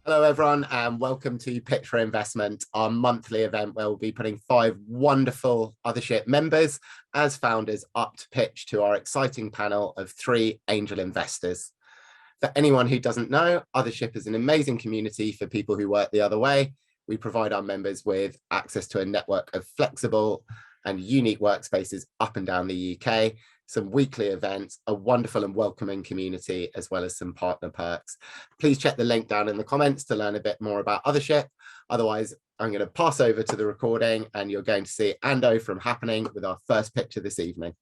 Hello, everyone, and welcome to Pitch for Investment, our monthly event where we'll be putting 5 wonderful Othership members as founders up to pitch to our exciting panel of 3 angel investors. For anyone who doesn't know, Othership is an amazing community for people who work the other way. We provide our members with access to a network of flexible and unique workspaces up and down the UK, some weekly events, a wonderful and welcoming community, as well as some partner perks. Please check the link down in the comments to learn a bit more about Othership. Otherwise, I'm going to pass over to the recording and you're going to see Ando from Happaning with our first picture this evening.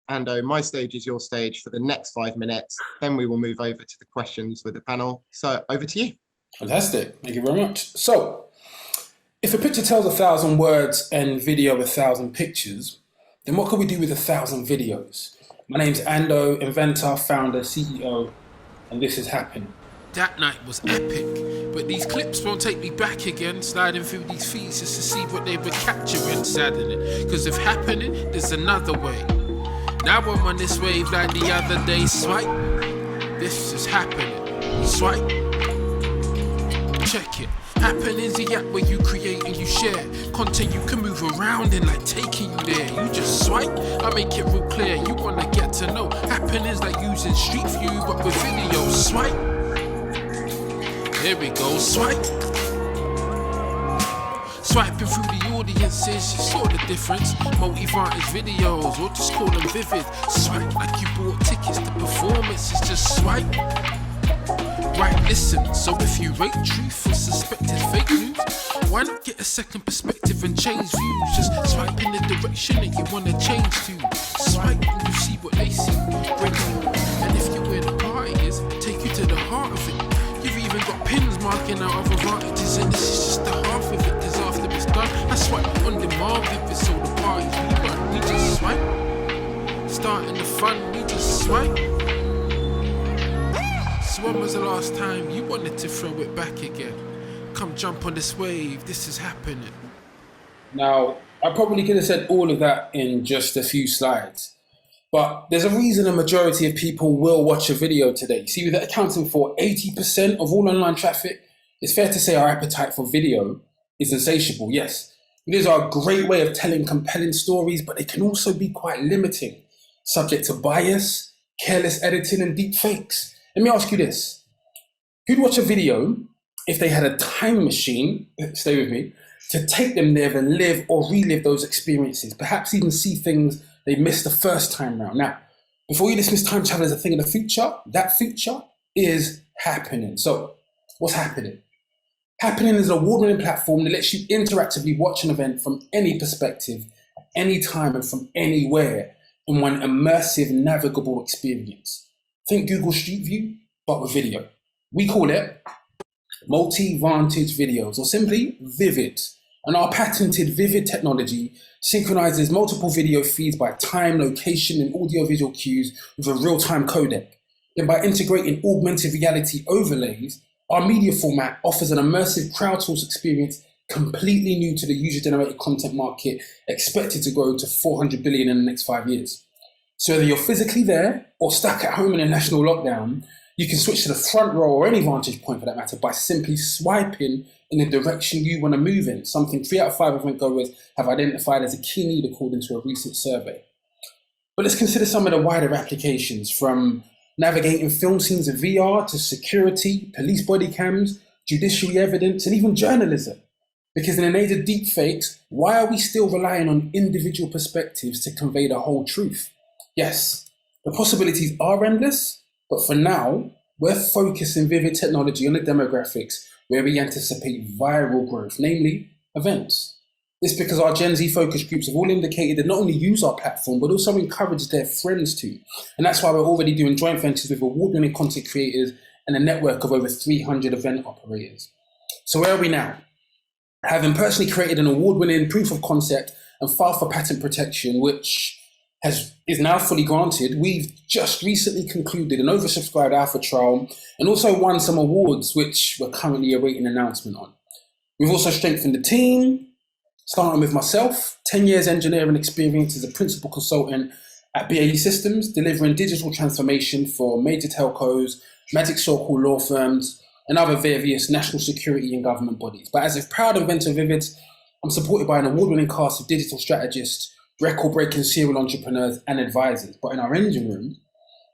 Ando, my stage is your stage for the next 5 minutes. Then we will move over to the questions with the panel. So over to you. Fantastic. Thank you very much. So if a picture tells 1,000 words and video 1,000 pictures, then what could we do with 1,000 videos? My name's Ando, inventor, founder, CEO, and this is Happaning. That night was epic, but these clips won't take me back again, sliding through these feeds just to see what they were capturing, saddening. Cause if Happaning, there's another way. Now I'm on this wave like the other day, swipe. This is Happaning, swipe. Check it. Happaning's the app where you create and you share content you can move around in, like taking you there. You just swipe, I make it real clear. You wanna get to know Happaning's like using Street View but with video. Swipe. There we go, swipe. Swiping through the audiences, you saw the difference. Multi-vantage videos, or just call them vivid. Swipe like you bought tickets to performances, just swipe. Right, listen, so if you rate truth or suspected fake news, why not get a second perspective and change views? Just swipe in the direction that you want to change to. Swipe and you see what they see, break it. And if you're where the party is, take you to the heart of it. You've even got pins marking out of advantages, and this is just the half of it, cause after it's done, I swipe on demand if it's all the parties we run. We just swipe, starting the fun, we just swipe. So when was the last time you wanted to throw it back again? Come jump on this wave, this is Happaning. Now, I probably could have said all of that in just a few slides, but there's a reason a majority of people will watch a video today. See, with that accounting for 80% of all online traffic, it's fair to say our appetite for video is insatiable. Yes, videos are a great way of telling compelling stories, but they can also be quite limiting, subject to bias, careless editing, and deep fakes. Let me ask you this. Who'd watch a video if they had a time machine, stay with me, to take them there and live or relive those experiences, perhaps even see things they missed the first time round? Now, before you dismiss time travel as a thing of the future, that future is Happaning. So what's Happaning? Happaning is an award-winning platform that lets you interactively watch an event from any perspective, at any time and from anywhere in one immersive, navigable experience. Think Google Street View, but with video. We call it multi-vantage videos, or simply Vivid. And our patented Vivid technology synchronizes multiple video feeds by time, location, and audiovisual cues with a real-time codec. Then by integrating augmented reality overlays, our media format offers an immersive crowdsourced experience completely new to the user-generated content market, expected to grow to 400 billion in the next 5 years. So whether you're physically there or stuck at home in a national lockdown, you can switch to the front row or any vantage point for that matter by simply swiping in the direction you want to move in, something 3 out of 5 event goers have identified as a key need according to a recent survey. But let's consider some of the wider applications, from navigating film scenes in VR to security, police body cams, judiciary evidence, and even journalism. Because in an age of deepfakes, why are we still relying on individual perspectives to convey the whole truth? Yes, the possibilities are endless, but for now, we're focusing Vivid technology on the demographics where we anticipate viral growth, namely events. It's because our Gen Z focus groups have all indicated that not only use our platform, but also encourage their friends to. And that's why we're already doing joint ventures with award-winning content creators and a network of over 300 event operators. So where are we now? Having personally created an award-winning proof of concept and filed for patent protection, which is now fully granted, we've just recently concluded an oversubscribed alpha trial and also won some awards, which we're currently awaiting announcement on. We've also strengthened the team, starting with myself, 10 years engineering experience as a principal consultant at BAE Systems, delivering digital transformation for major telcos, magic circle law firms, and other various national security and government bodies. But as a proud inventor of Vivid, I'm supported by an award-winning cast of digital strategists, record-breaking serial entrepreneurs, and advisors. But in our engine room,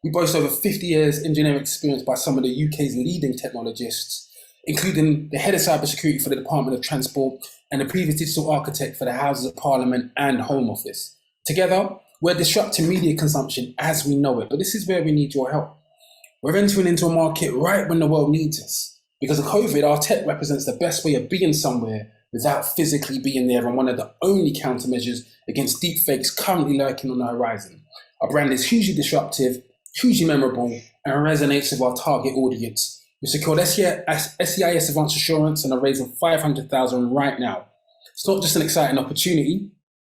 we boast over 50 years engineering experience by some of the UK's leading technologists, including the head of cybersecurity for the Department of Transport and the previous digital architect for the Houses of Parliament and Home Office. Together, we're disrupting media consumption as we know it, but this is where we need your help. We're entering into a market right when the world needs us. Because of COVID, our tech represents the best way of being somewhere without physically being there, and one of the only countermeasures against deepfakes currently lurking on the horizon. Our brand is hugely disruptive, hugely memorable, and resonates with our target audience. We secured SEIS Advanced Assurance and are raising $500,000 right now. It's not just an exciting opportunity,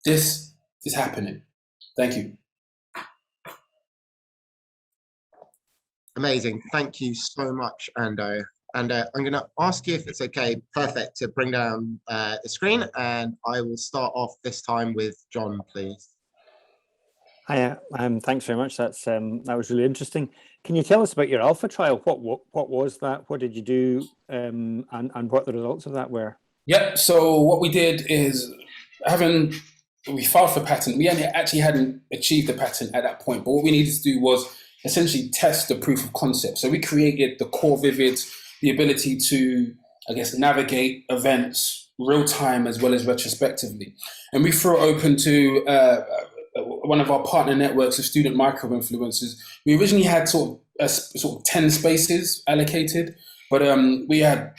this is happening. Thank you. Amazing. Thank you so much, Ando. And I'm going to ask you if it's okay, perfect, to bring down the screen. And I will start off this time with John, please. Hi, thanks very much. That was really interesting. Can you tell us about your alpha trial? What was that? What did you do? And what the results of that were? Yep. So what we did is we filed for patent. We actually hadn't achieved the patent at that point, but what we needed to do was essentially test the proof of concept. So we created the core Vivid, the ability to, I guess, navigate events real time as well as retrospectively. And we threw it open to one of our partner networks of student micro-influencers. We originally had sort of 10 spaces allocated, but we had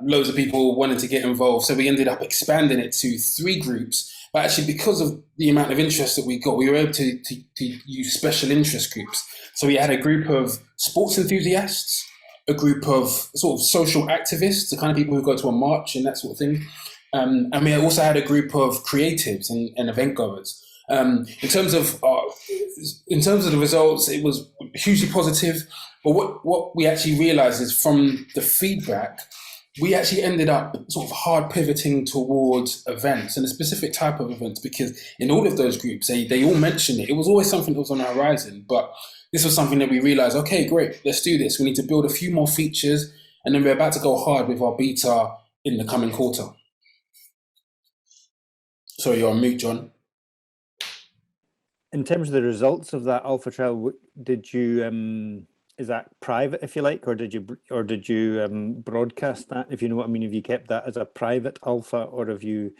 loads of people wanting to get involved. So we ended up expanding it to 3 groups. But actually, because of the amount of interest that we got, we were able to use special interest groups. So we had a group of sports enthusiasts, a group of sort of social activists, the kind of people who go to a march and that sort of thing. And we also had a group of creatives and event goers. In terms of the results, it was hugely positive. But what we actually realized is from the feedback, we actually ended up sort of hard pivoting towards events and a specific type of events, because in all of those groups, they all mentioned it. It was always something that was on the horizon, but this was something that we realized, okay, great, let's do this. We need to build a few more features, and then we're about to go hard with our beta in the coming quarter. Sorry, you're on mute, John. In terms of the results of that alpha trial, did you is that private, if you like, or did you broadcast that? If you know what I mean, have you kept that as a private alpha, or have you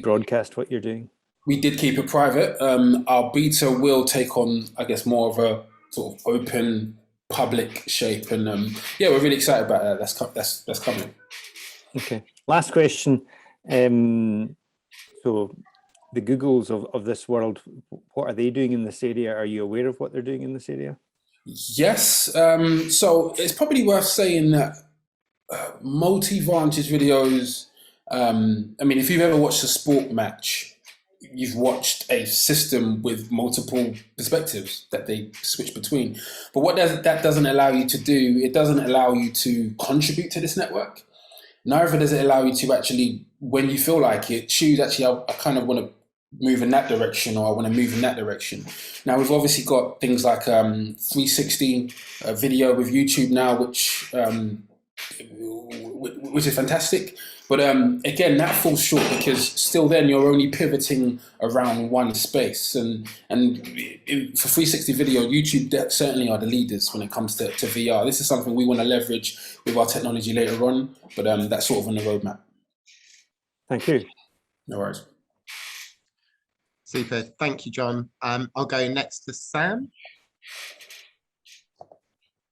broadcast what you're doing? We did keep it private. Our beta will take on, I guess, more of a sort of open public shape, and yeah, we're really excited about that. That's coming. Okay. Last question. So the Googles of this world, what are they doing in this area? Are you aware of what they're doing in this area? Yes. So it's probably worth saying that multi-vantage videos, I mean, if you've ever watched a sport match, you've watched a system with multiple perspectives that they switch between. But what that doesn't allow you to do, it doesn't allow you to contribute to this network. Neither does it allow you to actually, when you feel like it, choose, actually, I kind of want to move in that direction, or I want to move in that direction. Now, we've obviously got things like 360 video with YouTube now, which is fantastic. But again, that falls short, because still then you're only pivoting around one space. And for 360 video, YouTube certainly are the leaders when it comes to VR. This is something we want to leverage with our technology later on, but that's sort of on the roadmap. Thank you. No worries. Super. Thank you, John. I'll go next to Sam.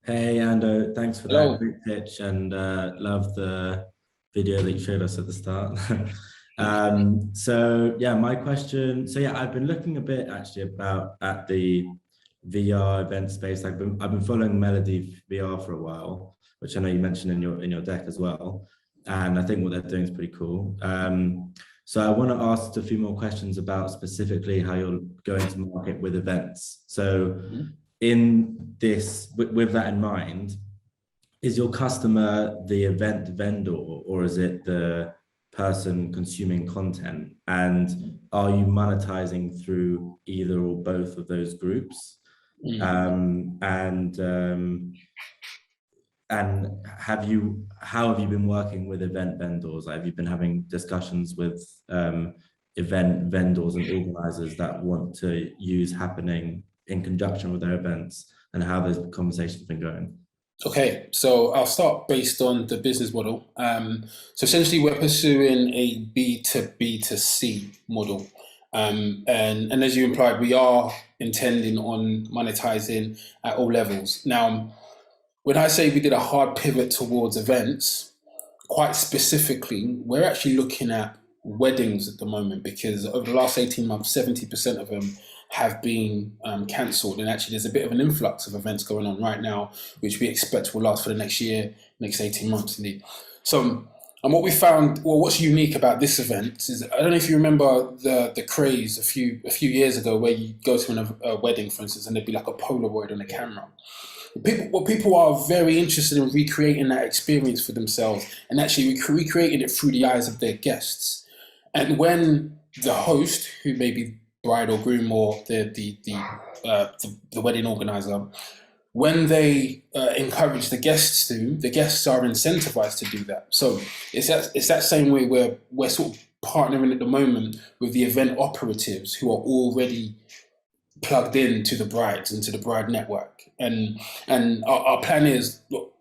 Hey, Ando. Thanks for that great pitch, and love the video that you showed us at the start. So yeah, my question. So yeah, I've been looking a bit actually at the VR event space. I've been following Melody VR for a while, which I know you mentioned in your deck as well. And I think what they're doing is pretty cool. So I want to ask a few more questions about specifically how you're going to market with events. So in this, with that in mind, is your customer the event vendor, or is it the person consuming content? And are you monetizing through either or both of those groups? and how have you been working with event vendors? Like, have you been having discussions with event vendors and organizers that want to use Happening in conjunction with their events, and how those conversations been going? Okay, so I'll start based on the business model. So essentially, we're pursuing a B2B2C model. And as you implied, we are intending on monetizing at all levels. Now, when I say we did a hard pivot towards events, quite specifically, we're actually looking at weddings at the moment, because over the last 18 months, 70% of them have been cancelled. And actually, there's a bit of an influx of events going on right now, which we expect will last for the next year, next 18 months indeed. So, and what we found, well, what's unique about this event is, I don't know if you remember the craze a few years ago, where you go to a wedding, for instance, and there'd be like a Polaroid on a camera. People are very interested in recreating that experience for themselves, and actually recreating it through the eyes of their guests. And when the host, who may be bride or groom, or the wedding organizer, when they encourage the guests to, the guests are incentivized to do that. So it's that same way where we're sort of partnering at the moment with the event operatives who are already plugged into the brides and to the bride network. And our plan is, look,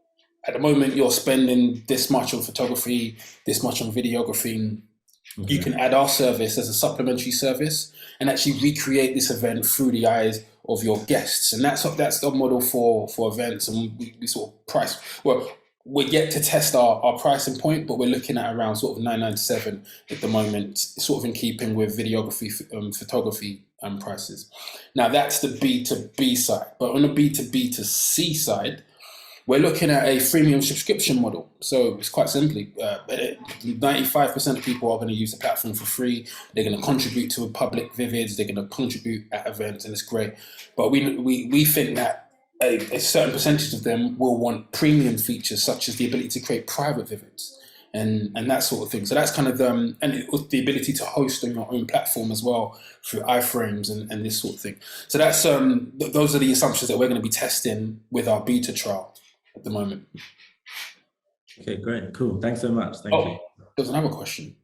at the moment you're spending this much on photography, this much on videography. Okay. You can add our service as a supplementary service and actually recreate this event through the eyes of your guests. And that's the model for events. And we sort of price, well, we're yet to test our pricing point, but we're looking at around sort of $997 at the moment, sort of in keeping with videography, photography prices. Now that's the B2B side, but on the B2B2C side, we're looking at a freemium subscription model. So it's quite simply, 95% of people are going to use the platform for free. They're going to contribute to public vivids. They're going to contribute at events, and it's great. But we think that a certain percentage of them will want premium features, such as the ability to create private vivids and that sort of thing. So that's kind of and the ability to host on your own platform as well through iframes and this sort of thing. So that's those are the assumptions that we're going to be testing with our beta trial at the moment. Okay, great, cool. Thanks so much. Thank you. There's another question.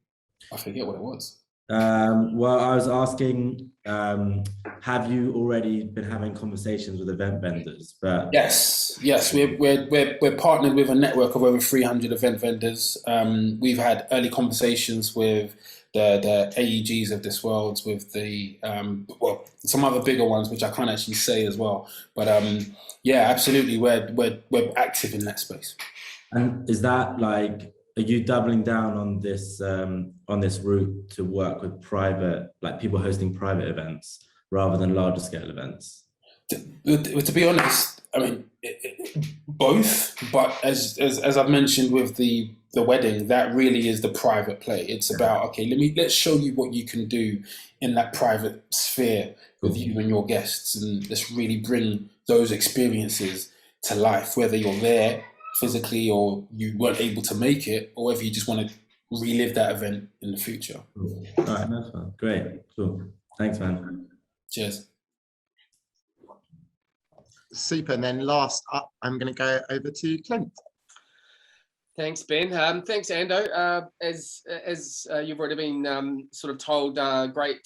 I forget what it was. Well, I was asking, have you already been having conversations with event vendors? But yes, we're partnered with a network of over 300 event vendors. We've had early conversations with the AEGs of this world, with the some other bigger ones, which I can't actually say as well. But yeah, absolutely, we're active in that space. And is that like, are you doubling down on this route to work with private, like people hosting private events rather than larger scale events? To be honest, I mean, both. But as I've mentioned with the wedding, that really is the private play. It's about, okay, let's show you what you can do in that private sphere with you and your guests, and let's really bring those experiences to life, whether you're there physically or you weren't able to make it, or whether you just want to relive that event in the future. Cool. All right, that's fine. Great, cool. Thanks, man. Cheers. Super. And then last up, I'm going to go over to Clint. Thanks, Ben. Thanks, Ando. As you've already been sort of told, great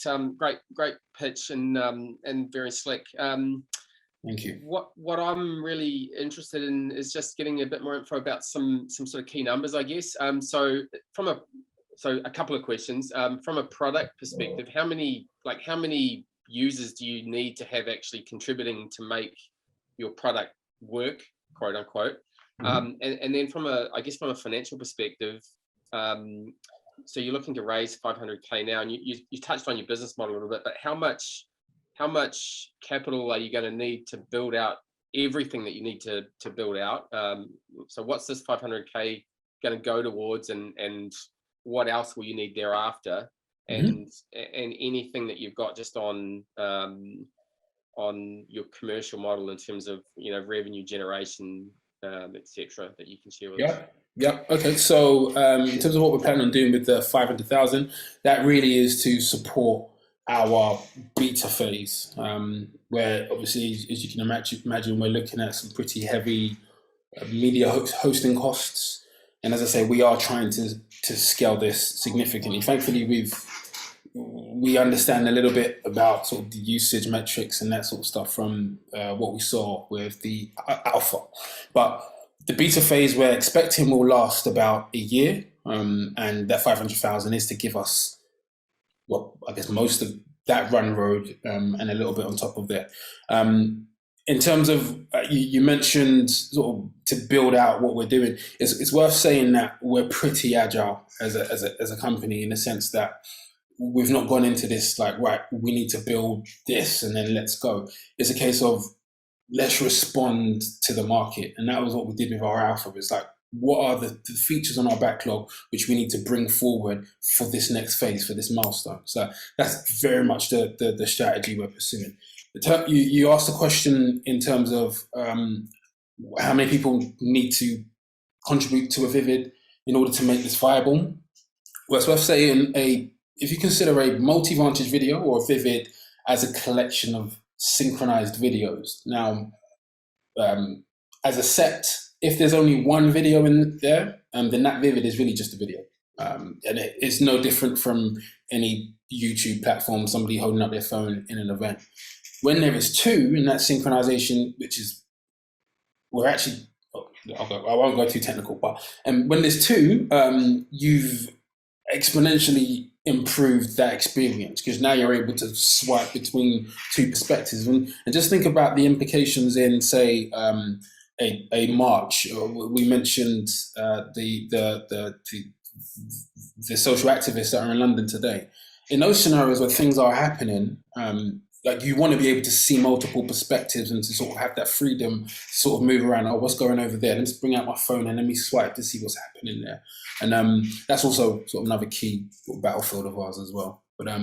pitch and very slick. Thank you. What I'm really interested in is just getting a bit more info about some sort of key numbers, I guess. So a couple of questions. From a product perspective, how many users do you need to have actually contributing to make your product work, quote unquote? And then from a financial perspective, so you're looking to raise 500K now, and you touched on your business model a little bit, but how much capital are you going to need to build out everything that you need to build out? So what's this 500K going to go towards, and what else will you need thereafter? And anything that you've got just on your commercial model in terms of revenue generation, etc., that you can share with us. Yeah. Okay. So in terms of what we're planning on doing with the 500,000, that really is to support our beta phase, where obviously, as you can imagine, we're looking at some pretty heavy media hosting costs. And as I say, we are trying to scale this significantly. Thankfully, we understand a little bit about sort of the usage metrics and that sort of stuff from what we saw with the alpha. But the beta phase we're expecting will last about a year, and that 500,000 is to give us, well, I guess most of that run road and a little bit on top of that. In terms of, you mentioned sort of to build out what we're doing, it's worth saying that we're pretty agile as a company, in the sense that we've not gone into this like, right, we need to build this and then let's go. It's a case of, let's respond to the market. And that was what we did with our alpha. It's like, what are the features on our backlog which we need to bring forward for this next phase, for this milestone? So that's very much the strategy we're pursuing. You asked a question in terms of how many people need to contribute to a Vivid in order to make this viable. Well, it's worth saying, if you consider a multi-vantage video or a Vivid as a collection of synchronized videos. Now, as a set, if there's only one video in there, then that Vivid is really just a video. And it's no different from any YouTube platform, somebody holding up their phone in an event. When there is two in that synchronization, which is, we're actually, I won't go too technical, but when there's two, you've exponentially improved that experience, because now you're able to swipe between two perspectives. And just think about the implications in, say, a march. We mentioned the social activists that are in London today. In those scenarios where things are happening, like, you want to be able to see multiple perspectives and to sort of have that freedom to sort of move around. Oh, what's going over there? Let's bring out my phone and let me swipe to see what's happening there. And that's also sort of another key battlefield of ours as well. But I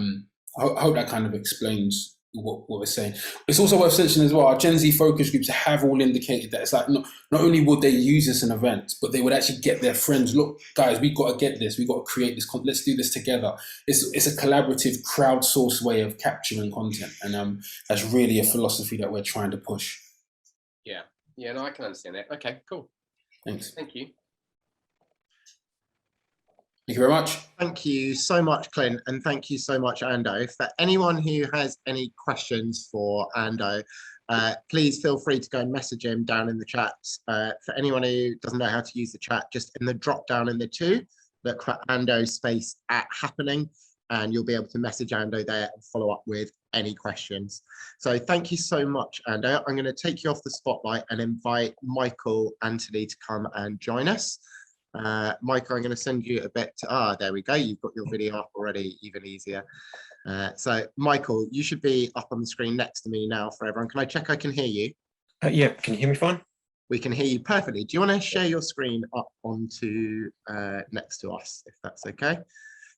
hope that kind of explains what we're saying. It's also worth mentioning as well, our Gen Z focus groups have all indicated that it's like, not only would they use this in events, but they would actually get their friends. Look, guys, we've got to get this. We've got to create this. Let's do this together. It's a collaborative, crowdsourced way of capturing content. And that's really a philosophy that we're trying to push. Yeah. Yeah, no, I can understand that. Okay, cool. Thanks. Thank you. Thank you very much. Thank you so much, Clint, and thank you so much, Ando. For anyone who has any questions for Ando, please feel free to go and message him down in the chat. For anyone who doesn't know how to use the chat, just in the drop down in the two, look for Ando space at Happaning, and you'll be able to message Ando there and follow up with any questions. So thank you so much, Ando. I'm going to take you off the spotlight and invite Michael Anthony to come and join us. Michael, I'm going to send you a bit to, there we go, you've got your video up already, even easier. So Michael, you should be up on the screen next to me now for everyone. Can I check I can hear you? Yeah, can you hear me fine? We can hear you perfectly. Do you want to share your screen up onto next to us, if that's okay?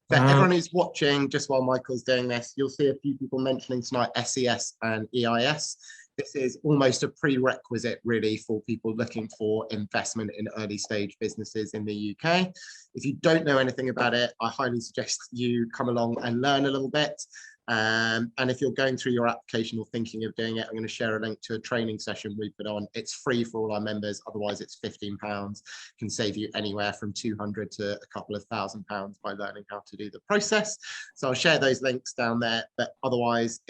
For everyone who's watching, just while Michael's doing this, you'll see a few people mentioning tonight SES and EIS. This is almost a prerequisite, really, for people looking for investment in early stage businesses in the UK. If you don't know anything about it, I highly suggest you come along and learn a little bit. And if you're going through your application or thinking of doing it, I'm going to share a link to a training session we put on. It's free for all our members. Otherwise, it's £15. Can save you anywhere from £200 to a couple of £1,000 by learning how to do the process. So I'll share those links down there. But otherwise,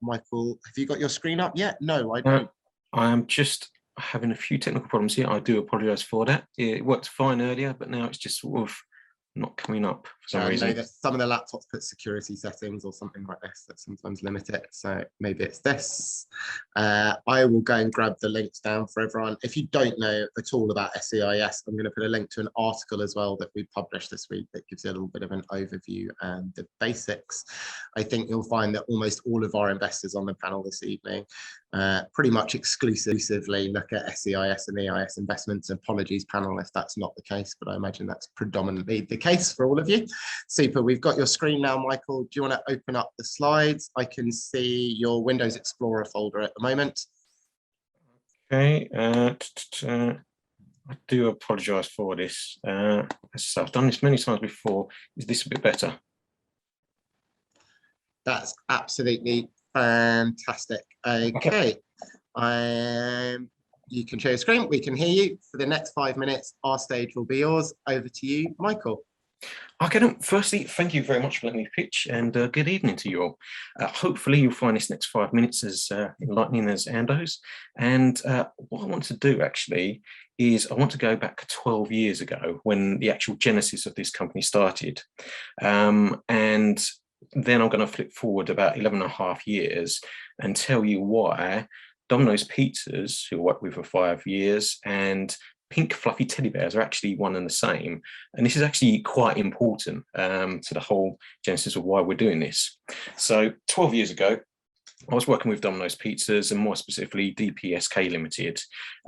Michael, have you got your screen up yet? No, I don't. I am just having a few technical problems here. I do apologise for that. It worked fine earlier, but now it's just sort of not coming up for some reason. That some of the laptops put security settings or something like this that sometimes limit it. So maybe it's this. I will go and grab the links down for everyone. If you don't know at all about SEIS, I'm going to put a link to an article as well that we published this week that gives you a little bit of an overview and the basics. I think you'll find that almost all of our investors on the panel this evening pretty much exclusively look at SEIS and EIS investments. Apologies, panel, if that's not the case, but I imagine that's predominantly the case for all of you. Super, we've got your screen now, Michael. Do you want to open up the slides? I can see your Windows Explorer folder at the moment. Okay, I do apologise for this. So I've done this many times before. Is this a bit better? That's absolutely fantastic. Okay, I'm You can share your screen. We can hear you. For the next 5 minutes, our stage will be yours. Over to you, Michael. Okay, firstly, thank you very much for letting me pitch, and good evening to you all. Hopefully you'll find this next 5 minutes as enlightening as Ando's. And what I want to do actually is I want to go back 12 years ago when the actual genesis of this company started. And then I'm going to flip forward about 11 and a half years and tell you why Domino's Pizzas, who I worked with for 5 years, and pink fluffy teddy bears are actually one and the same. And this is actually quite important to the whole genesis of why we're doing this. So 12 years ago, I was working with Domino's Pizzas, and more specifically DPSK Limited,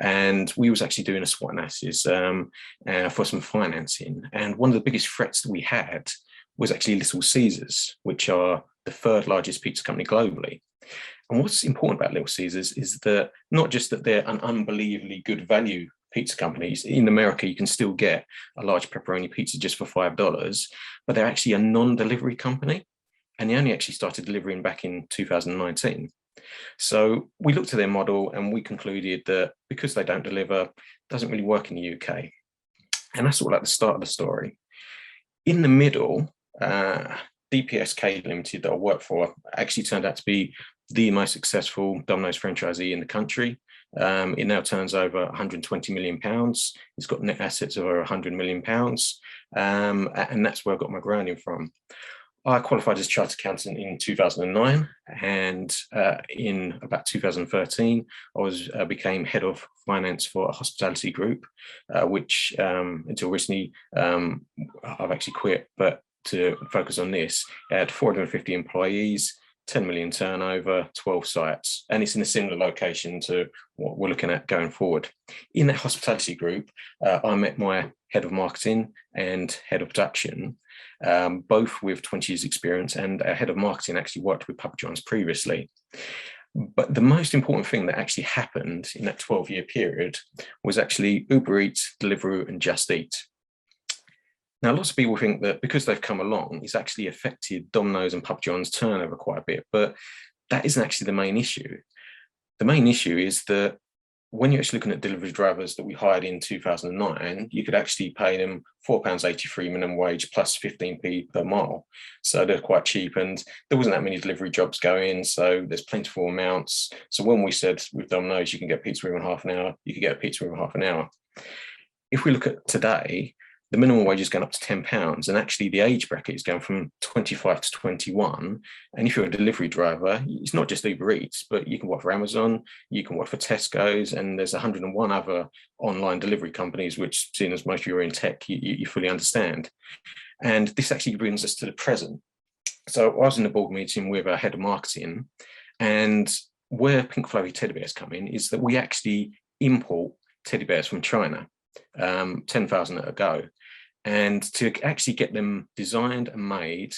and we was actually doing a SWOT analysis for some financing. And one of the biggest threats that we had was actually Little Caesars, which are the third largest pizza company globally. And what's important about Little Caesars is that not just that they're an unbelievably good value pizza companies. In America, you can still get a large pepperoni pizza just for $5, but they're actually a non-delivery company, and they only actually started delivering back in 2019. So we looked at their model and we concluded that because they don't deliver, it doesn't really work in the UK. And that's all at the start of the story. In the middle, DPSK Limited that I work for actually turned out to be the most successful Domino's franchisee in the country. It now turns over £120 million. It's got net assets of over £100 million. And that's where I got my grounding from. I qualified as a chartered accountant in 2009, and in about 2013, I became head of finance for a hospitality group, which until recently I've actually quit, but to focus on this, it had 450 employees, 10 million turnover, 12 sites, and it's in a similar location to what we're looking at going forward. In that hospitality group, I met my head of marketing and head of production, both with 20 years experience, and our head of marketing actually worked with Papa John's previously. But the most important thing that actually happened in that 12-year period was actually Uber Eats, Deliveroo, and Just Eat. Now, lots of people think that because they've come along, it's actually affected Domino's and Papa John's turnover quite a bit, but that isn't actually the main issue. The main issue is that when you're actually looking at delivery drivers that we hired in 2009, you could actually pay them £4.83 minimum wage plus 15p per mile. So they're quite cheap, and there wasn't that many delivery jobs going, so there's plentiful amounts. So when we said with Domino's, you can get pizza within half an hour, you can get a pizza within half an hour. If we look at today, the minimum wage is going up to £10, and actually the age bracket is going from 25 to 21. And if you're a delivery driver, it's not just Uber Eats, but you can work for Amazon, you can work for Tesco's, and there's 101 other online delivery companies, which, seeing as most of you are in tech, you fully understand. And this actually brings us to the present. So I was in a board meeting with our head of marketing, and where pink fluffy teddy bears come in is that we actually import teddy bears from China, 10,000 at a go. And to actually get them designed and made,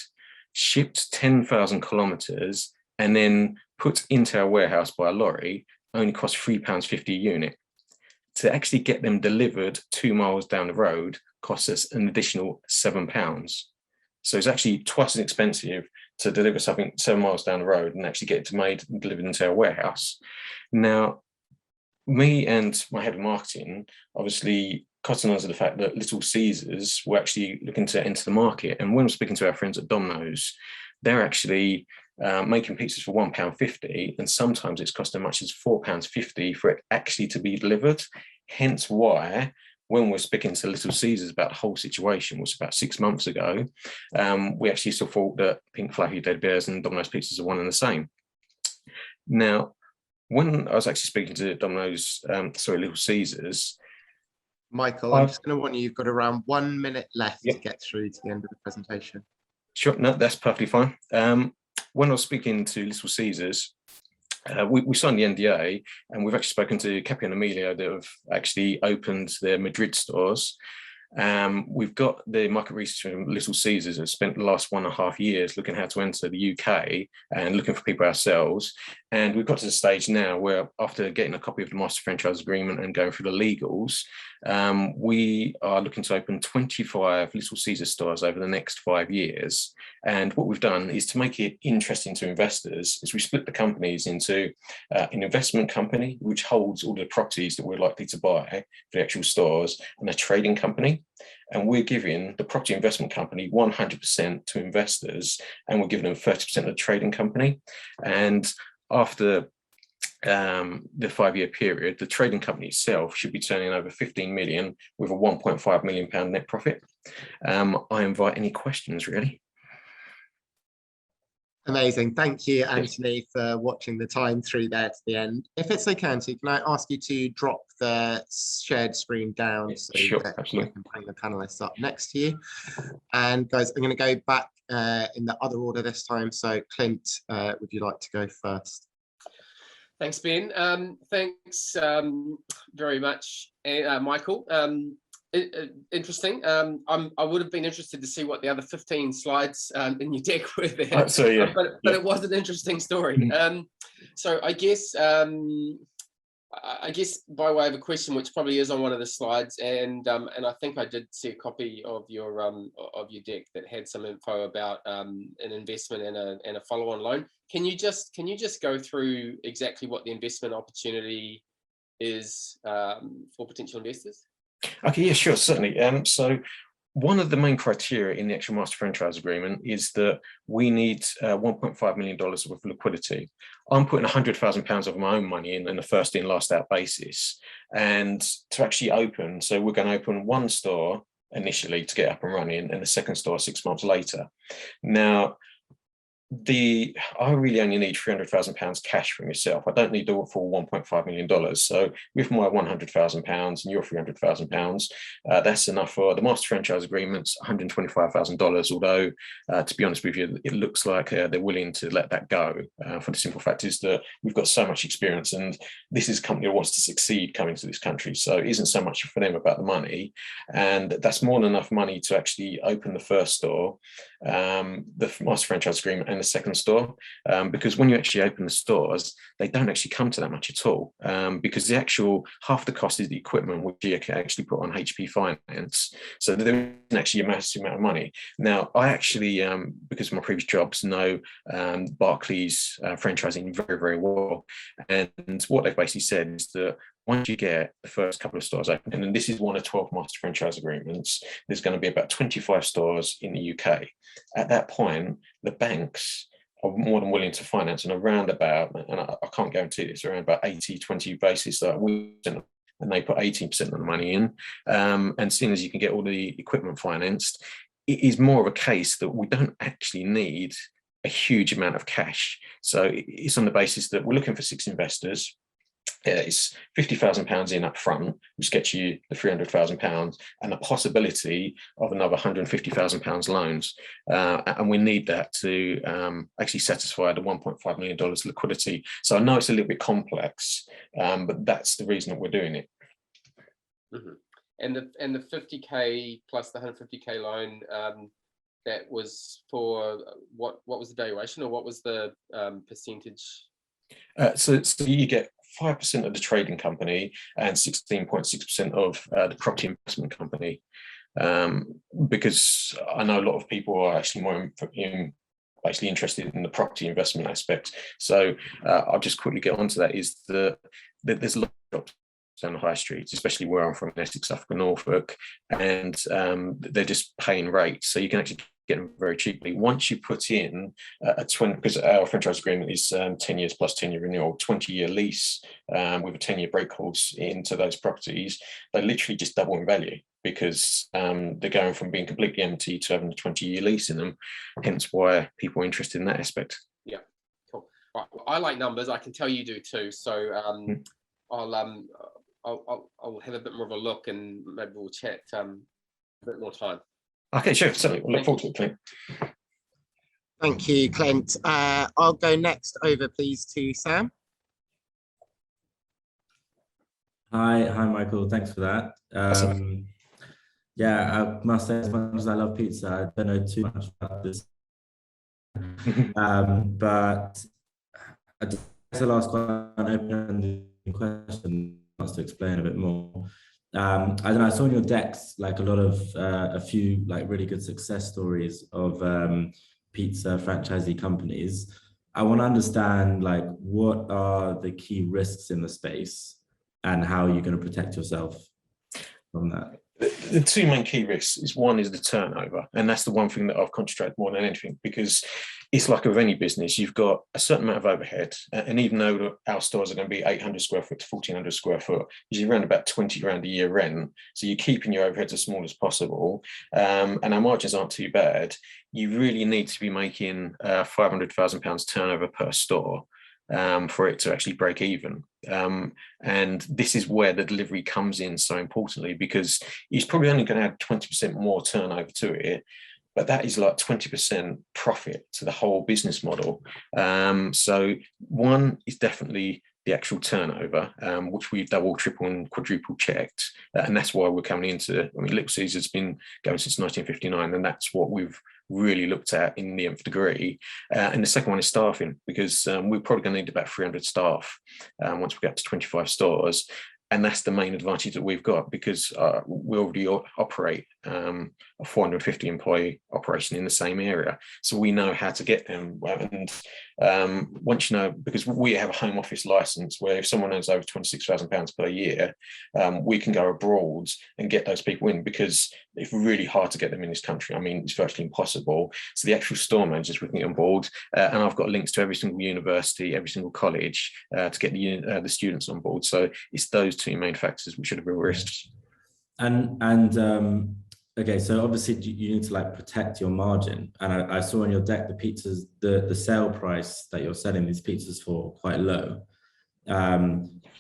shipped 10,000 kilometers, and then put into our warehouse by a lorry only costs £3.50 a unit. To actually get them delivered 2 miles down the road costs us an additional £7. So it's actually twice as expensive to deliver something 7 miles down the road and actually get it made and delivered into our warehouse. Now, me and my head of marketing obviously cotton on to the fact that Little Caesars were actually looking to enter the market. And when I'm speaking to our friends at Domino's, they're actually making pizzas for £1.50, and sometimes it's cost as much as £4.50 for it actually to be delivered. Hence why, when we're speaking to Little Caesars about the whole situation, was about 6 months ago, we actually still thought that pink fluffy teddy bears and Domino's pizzas are one and the same. Now, when I was actually speaking to Little Caesars, Michael, I'm just going to warn you, you've got around 1 minute left to get through to the end of the presentation. Sure, no, that's perfectly fine. When I was speaking to Little Caesars, we signed the NDA, and we've actually spoken to Capi and Emilio that have actually opened their Madrid stores. We've got the market research from Little Caesars that spent the last 1.5 years looking how to enter the UK and looking for people ourselves. And we've got to the stage now where, after getting a copy of the master franchise agreement and going through the legals, We are looking to open 25 Little Caesar stores over the next 5 years. And what we've done is to make it interesting to investors is we split the companies into an investment company, which holds all the properties that we're likely to buy for the actual stores, and a trading company. And we're giving the property investment company 100% to investors, and we're giving them 30% of the trading company. And after the 5-year period, the trading company itself should be turning over 15 million with a 1.5 million pound net profit. I invite any questions, really. Amazing. Thank you, Anthony, for watching the time through there to the end. If it's okay, Anthony, can I ask you to drop the shared screen down so Sure, that absolutely. I can bring the panelists up next to you? And guys, I'm going to go back in the other order this time. So Clint, would you like to go first? Thanks, Ben. Thanks very much, Michael. Interesting. I would have been interested to see what the other 15 slides in your deck were there. So, yeah. But it was an interesting story. So I guess by way of a question, which probably is on one of the slides, and I think I did see a copy of your deck that had some info about an investment and a follow-on loan. Can you just go through exactly what the investment opportunity is for potential investors? Okay, yeah, sure, certainly. So one of the main criteria in the actual master franchise agreement is that we need $1.5 million worth of liquidity. I'm putting £100,000 of my own money in a first in, last out basis. And to actually open, so we're going to open one store initially to get up and running, and the second store 6 months later. Now, I really only need £300,000 cash from yourself. I don't need the full $1.5 million. So with my £100,000 and your £300,000, that's enough for the master franchise agreements, $125,000. Although, to be honest with you, it looks like they're willing to let that go for the simple fact is that we've got so much experience, and this is a company that wants to succeed coming to this country. So it isn't so much for them about the money, and that's more than enough money to actually open the first store, the master franchise agreement, and the second store, because when you actually open the stores, they don't actually come to that much at all, because the actual half the cost is the equipment, which you can actually put on HP finance. So there isn't actually a massive amount of money. Now, I actually, because of my previous jobs, know Barclays franchising very, very well. And what they've basically said is that once you get the first couple of stores open, and this is one of 12 master franchise agreements, there's going to be about 25 stores in the UK. At that point, the banks are more than willing to finance on around about, and I can't guarantee this, around about 80-20 basis, and they put 18% of the money in. And seeing as you can get all the equipment financed, it is more of a case that we don't actually need a huge amount of cash. So it's on the basis that we're looking for 6 investors. It's £50,000 in up front, which gets you the £300,000 and the possibility of another £150,000 loans. And we need that to actually satisfy the $1.5 million liquidity. So I know it's a little bit complex, but that's the reason that we're doing it. Mm-hmm. And the 50K plus the 150K loan, that was for what was the valuation, or what was the percentage? So you get 5% of the trading company and 16.6% of the property investment company, because I know a lot of people are actually more basically interested in the property investment aspect. So I'll just quickly get onto that. Is that there's a lot of shops down the high streets, especially where I'm from, in Essex, Suffolk, and Norfolk, and they're just paying rates, so you can actually get them very cheaply. Once you put in a 20, because our franchise agreement is 10 years plus 10-year renewal, 20-year lease with a 10-year break clause into those properties, they literally just double in value, because they're going from being completely empty to having a 20-year lease in them. Hence why people are interested in that aspect. Yeah, cool. Right. Well, I like numbers. I can tell you do too. So I'll have a bit more of a look, and maybe we'll chat a bit more time. Okay, sure. Certainly. We'll look forward to it, Clint. Thank you, Clint. I'll go next over, please, to Sam. Hi, Michael. Thanks for that. Yeah, I must say, as much as I love pizza, I don't know too much about this. But I guess I'll ask quite an open question to explain a bit more. I don't know, I saw in your decks like a few like really good success stories of pizza franchisee companies. I want to understand like what are the key risks in the space and how you're going to protect yourself from that. The two main key risks is one is the turnover, and that's the one thing that I've concentrated more than anything, because it's like with any business, you've got a certain amount of overhead, and even though our stores are going to be 800 square foot to 1400 square foot, is around about 20 grand a year rent, so you're keeping your overheads as small as possible, and our margins aren't too bad. You really need to be making £500,000 turnover per store for it to actually break even. And this is where the delivery comes in so importantly, because it's probably only going to add 20% more turnover to it, but that is like 20% profit to the whole business model. So one is definitely the actual turnover, which we've double, triple, and quadruple checked. And that's why we're coming into, I mean, Little Caesar's been going since 1959, and that's what we've really looked at in the nth degree. And the second one is staffing, because we're probably going to need about 300 staff once we get to 25 stores. And that's the main advantage that we've got, because we already operate a 450 employee operation in the same area. So we know how to get them. And once you know, because we have a home office license where if someone earns over £26,000 per year, we can go abroad and get those people in, because it's really hard to get them in this country. I mean, it's virtually impossible. So the actual store managers we can get on board, and I've got links to every single university, every single college to get the students on board. So it's those two main factors which are the real risks. And okay, so obviously you need to like protect your margin. And I saw on your deck the pizzas, the sale price that you're selling these pizzas for quite low.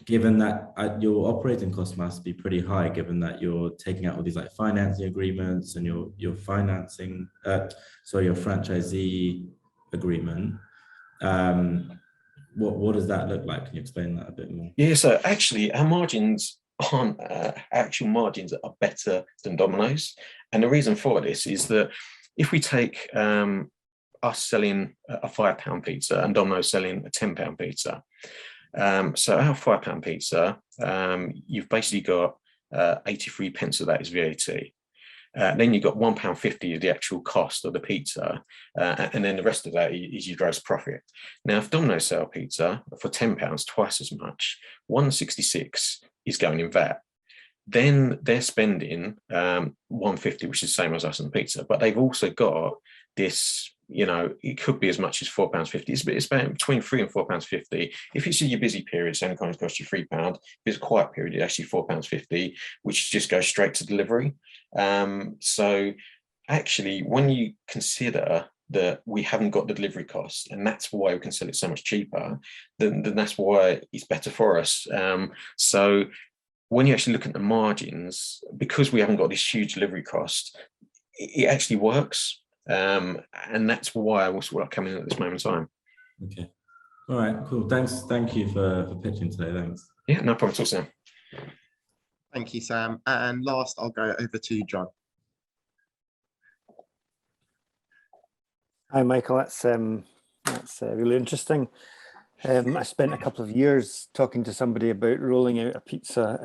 Given that your operating costs must be pretty high, given that you're taking out all these like financing agreements and you're financing, your franchisee agreement. What does that look like? Can you explain that a bit more? Yeah, so actually our margins actual margins are better than Domino's. And the reason for this is that if we take us selling a £5 pizza and Domino's selling a £10 pizza, so our £5 pizza, you've basically got 83 pence of that is VAT. Then you've got £1.50 of the actual cost of the pizza, and then the rest of that is your gross profit. Now, if Domino's sell pizza for £10, twice as much, £1.66 is going in VAT. Then they're spending £1.50, which is the same as us on the pizza, but they've also got this, you know, it could be as much as £4.50. It's about between £3 and £4.50. If it's your busy period, it's only going to cost you £3. If it's a quiet period, it's actually £4.50, which just goes straight to delivery. So actually, when you consider that we haven't got the delivery costs, and that's why we can sell it so much cheaper, then that's why it's better for us. So when you actually look at the margins, because we haven't got this huge delivery cost, it actually works. And that's why I was coming in at this moment in time. Okay. All right, cool. Thanks. Thank you for pitching today. Thanks. Yeah, no problem at all, Sam. Thank you, Sam. And last, I'll go over to John. Hi, Michael. That's really interesting. I spent a couple of years talking to somebody about rolling out a pizza,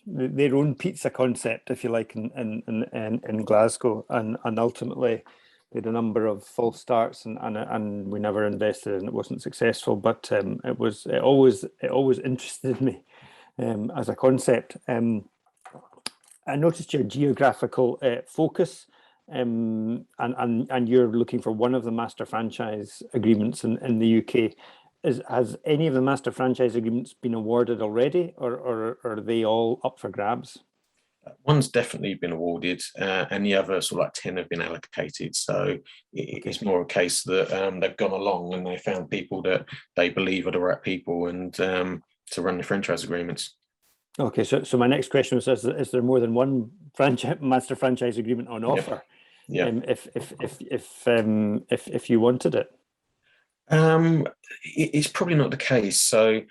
their own pizza concept, if you like, in Glasgow, and ultimately we had a number of false starts, and we never invested, and it wasn't successful. But it always interested me as a concept. I noticed your geographical focus. And you're looking for one of the master franchise agreements in the UK. Has any of the master franchise agreements been awarded already, or are they all up for grabs? One's definitely been awarded, and the other sort of like 10 have been allocated. So it's more a case that they've gone along and they found people that they believe are the right people and to run the franchise agreements. Okay, so my next question was: is there more than one master franchise agreement on offer? Yeah. If you wanted it. It's probably not the case. So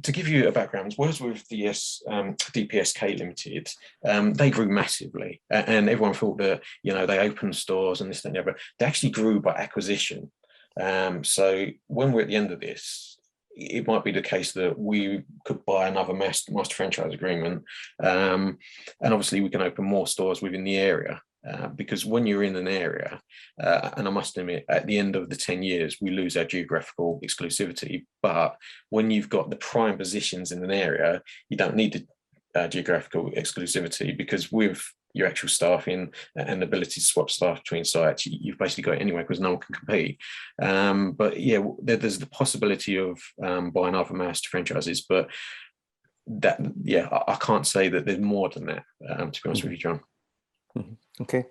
to give you a background, whereas with the DPSK Limited, they grew massively, and everyone thought that, you know, they opened stores and this and the other. They actually grew by acquisition. So when we're at the end of this, it might be the case that we could buy another master franchise agreement, and obviously we can open more stores within the area. Because when you're in an area, and I must admit, at the end of the 10 years, we lose our geographical exclusivity. But when you've got the prime positions in an area, you don't need the geographical exclusivity, because with your actual staffing and ability to swap staff between sites, you've basically got it anyway, because no one can compete. But yeah, there's the possibility of buying other master franchises, but that, yeah, I can't say that there's more than that, to be honest with you, John. Okay.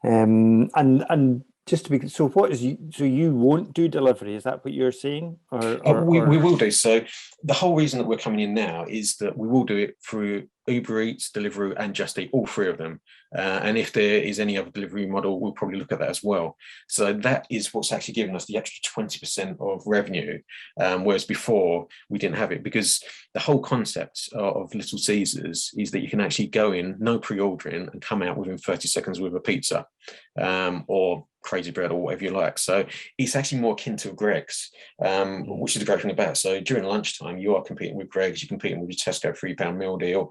And just to be, so what is so you won't do delivery, is that what you're saying? We will do. So the whole reason that we're coming in now is that we will do it through Uber Eats, Deliveroo, and Just Eat, all three of them. And if there is any other delivery model, we'll probably look at that as well. So that is what's actually giving us the extra 20% of revenue, whereas before we didn't have it, because the whole concept of Little Caesars is that you can actually go in, no pre-ordering, and come out within 30 seconds with a pizza, or crazy bread, or whatever you like. So it's actually more akin to Greaves, which is a great thing about it. So during lunchtime, you are competing with Greaves, you're competing with your Tesco £3 meal deal,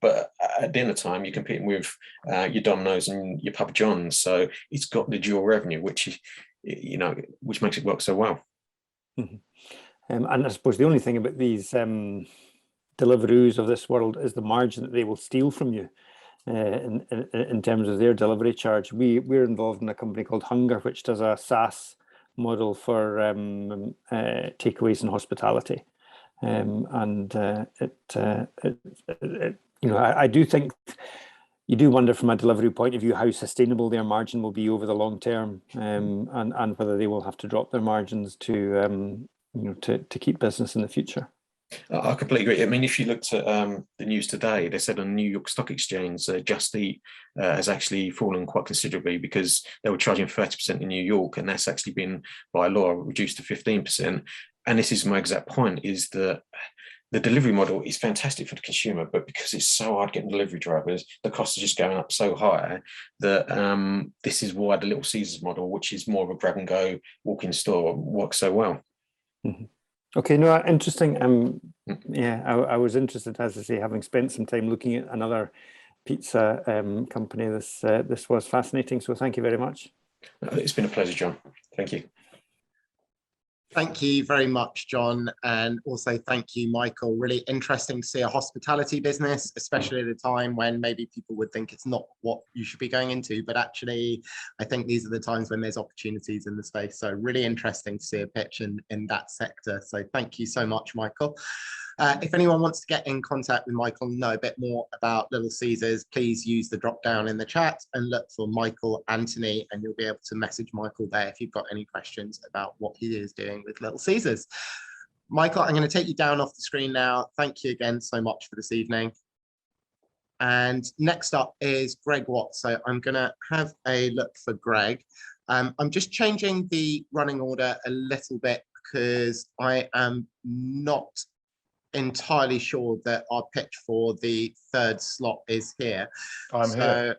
but at dinner time, you're competing with your Domino's and your Papa John's. So it's got the dual revenue, which which makes it work so well. And I suppose the only thing about these Deliveroos of this world is the margin that they will steal from you. In terms of their delivery charge. We're involved in a company called Hunger, which does a SaaS model for takeaways and hospitality, and I do think you do wonder from a delivery point of view how sustainable their margin will be over the long term, and whether they will have to drop their margins to keep business in the future. I completely agree. I mean, if you looked at the news today, they said on the New York Stock Exchange, Just Eat has actually fallen quite considerably, because they were charging 30% in New York, and that's actually been, by law, reduced to 15%. And this is my exact point, is that the delivery model is fantastic for the consumer, but because it's so hard getting delivery drivers, the costs are just going up so high that this is why the Little Caesars model, which is more of a grab and go walk-in store, works so well. Mm-hmm. Okay, no, interesting. I was interested, as I say, having spent some time looking at another pizza company. This was fascinating. So thank you very much. It's been a pleasure, John. Thank you. Thank you very much, John. And also thank you, Michael. Really interesting to see a hospitality business, especially at a time when maybe people would think it's not what you should be going into. But actually, I think these are the times when there's opportunities in the space. So really interesting to see a pitch in that sector. So thank you so much, Michael. If anyone wants to get in contact with Michael and know a bit more about Little Caesars, please use the drop down in the chat and look for Michael Anthony, and you'll be able to message Michael there if you've got any questions about what he is doing with Little Caesars. Michael, I'm going to take you down off the screen now. Thank you again so much for this evening. And next up is Greg Watts. So I'm going to have a look for Greg. I'm just changing the running order a little bit because I am not entirely sure that our pitch for the third slot is here. I'm here.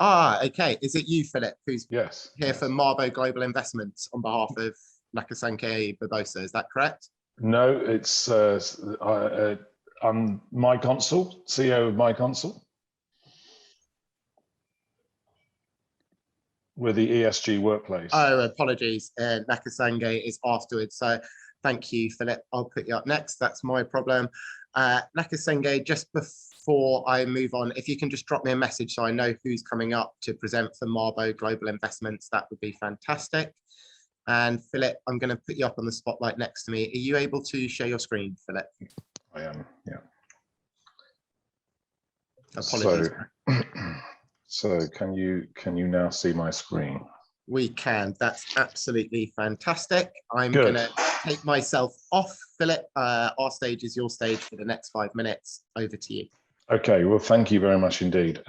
Okay. Is it you, Philip, who's here for Marbo Global Investments on behalf of Nakasanke Barbosa? Is that correct? No, it's I'm myConsole, CEO of myConsole. We're the ESG workplace. Oh, apologies. Nakasange is afterwards. So thank you, Philip. I'll put you up next. That's my problem. Nakasange, just before I move on, if you can just drop me a message so I know who's coming up to present for Marbo Global Investments, that would be fantastic. And Philip, I'm going to put you up on the spotlight next to me. Are you able to share your screen, Philip? I am, yeah. Apologies. So can you now see my screen? We can. That's absolutely fantastic. I'm going to take myself off, Philip. Our stage is your stage for the next 5 minutes. Over to you. Okay, well, thank you very much indeed.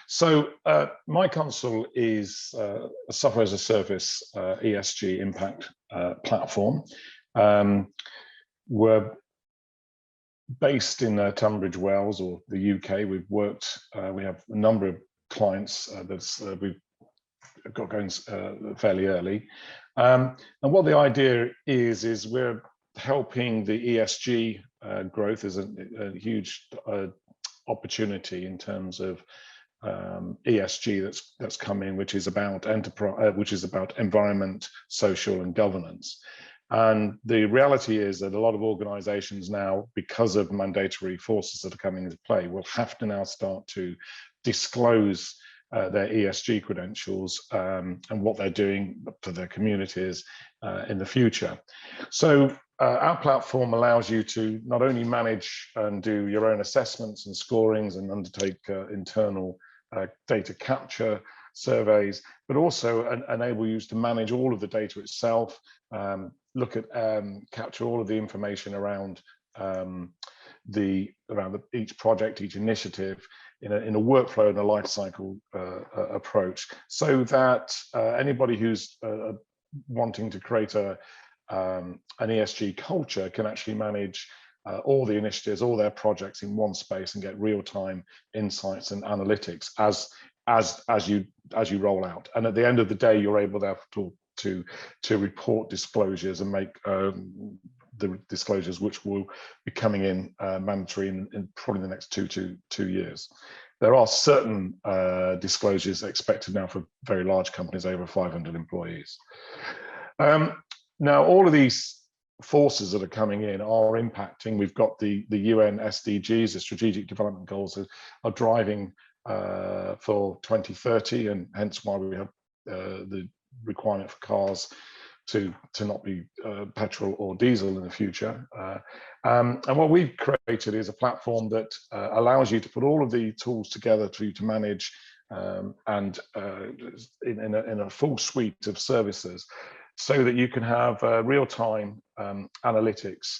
So myConsole is a software as a service ESG impact platform. We're based in Tunbridge Wells, or the UK. We've worked, we have a number of clients that we've got going fairly early. And what the idea is we're helping the ESG growth is a huge opportunity in terms of ESG that's coming, which is about environment, social, and governance. And the reality is that a lot of organizations now, because of mandatory forces that are coming into play, will have to now start to disclose their ESG credentials and what they're doing for their communities in the future. So our platform allows you to not only manage and do your own assessments and scorings and undertake internal data capture surveys, but also enable you to manage all of the data itself, look at capture all of the information around each project, each initiative in a workflow and a lifecycle approach, so that anybody who's wanting to create an ESG culture can actually manage all the initiatives, all their projects in one space and get real-time insights and analytics as you roll out. And at the end of the day, you're able to report disclosures and make the disclosures which will be coming in mandatory in probably the next 2 years. There are certain disclosures expected now for very large companies over 500 employees. Now, all of these forces that are coming in are impacting. We've got the UN SDGs, the Strategic Development Goals, are driving for 2030, and hence why we have the requirement for cars to not be petrol or diesel in the future. And what we've created is a platform that allows you to put all of the tools together for you to manage and in a full suite of services, so that you can have real-time analytics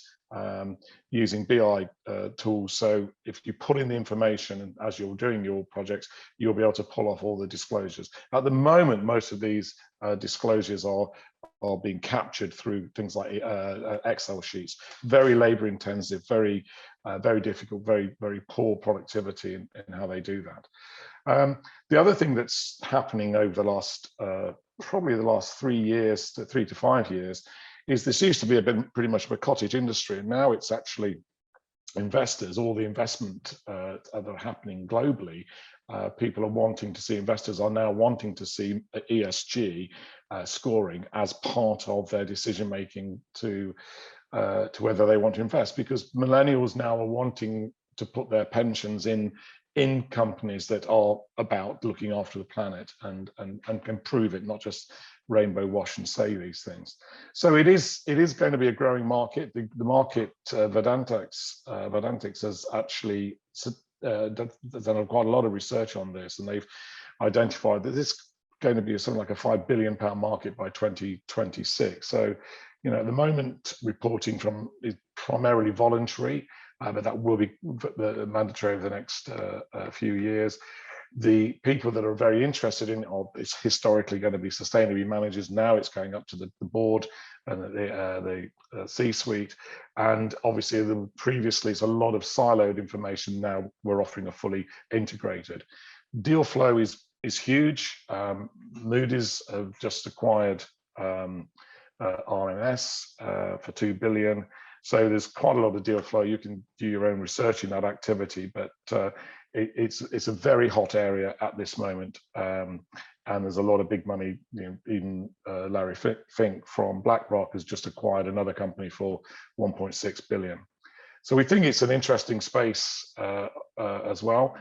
using BI tools. So if you put in the information and as you're doing your projects, you'll be able to pull off all the disclosures. At the moment, most of these disclosures are being captured through things like Excel sheets. Very labor intensive, very difficult, very poor productivity in how they do that. The other thing that's happening over the last probably the last 3 to 5 years is this used to be pretty much of a cottage industry, and now it's actually investors, all the investment that are happening globally. People are wanting to see, investors are now wanting to see ESG scoring as part of their decision making to whether they want to invest, because millennials now are wanting to put their pensions in companies that are about looking after the planet and can prove it, not just rainbow wash and say these things. So it is going to be a growing market. The market, Verdantix has actually done quite a lot of research on this, and they've identified that this is going to be something like a £5 billion market by 2026. So, you know, at the moment, reporting from is primarily voluntary, but that will be mandatory over the next few years. The people that are very interested in it's historically going to be sustainability managers. Now it's going up to the board and the C-suite. And obviously, previously, it's a lot of siloed information. Now we're offering a fully integrated. Deal flow is huge. Moody's have just acquired RMS for $2 billion. So there's quite a lot of deal flow. You can do your own research in that activity, but it's a very hot area at this moment, and there's a lot of big money. You know, even Larry Fink from BlackRock has just acquired another company for $1.6 billion. So we think it's an interesting space as well.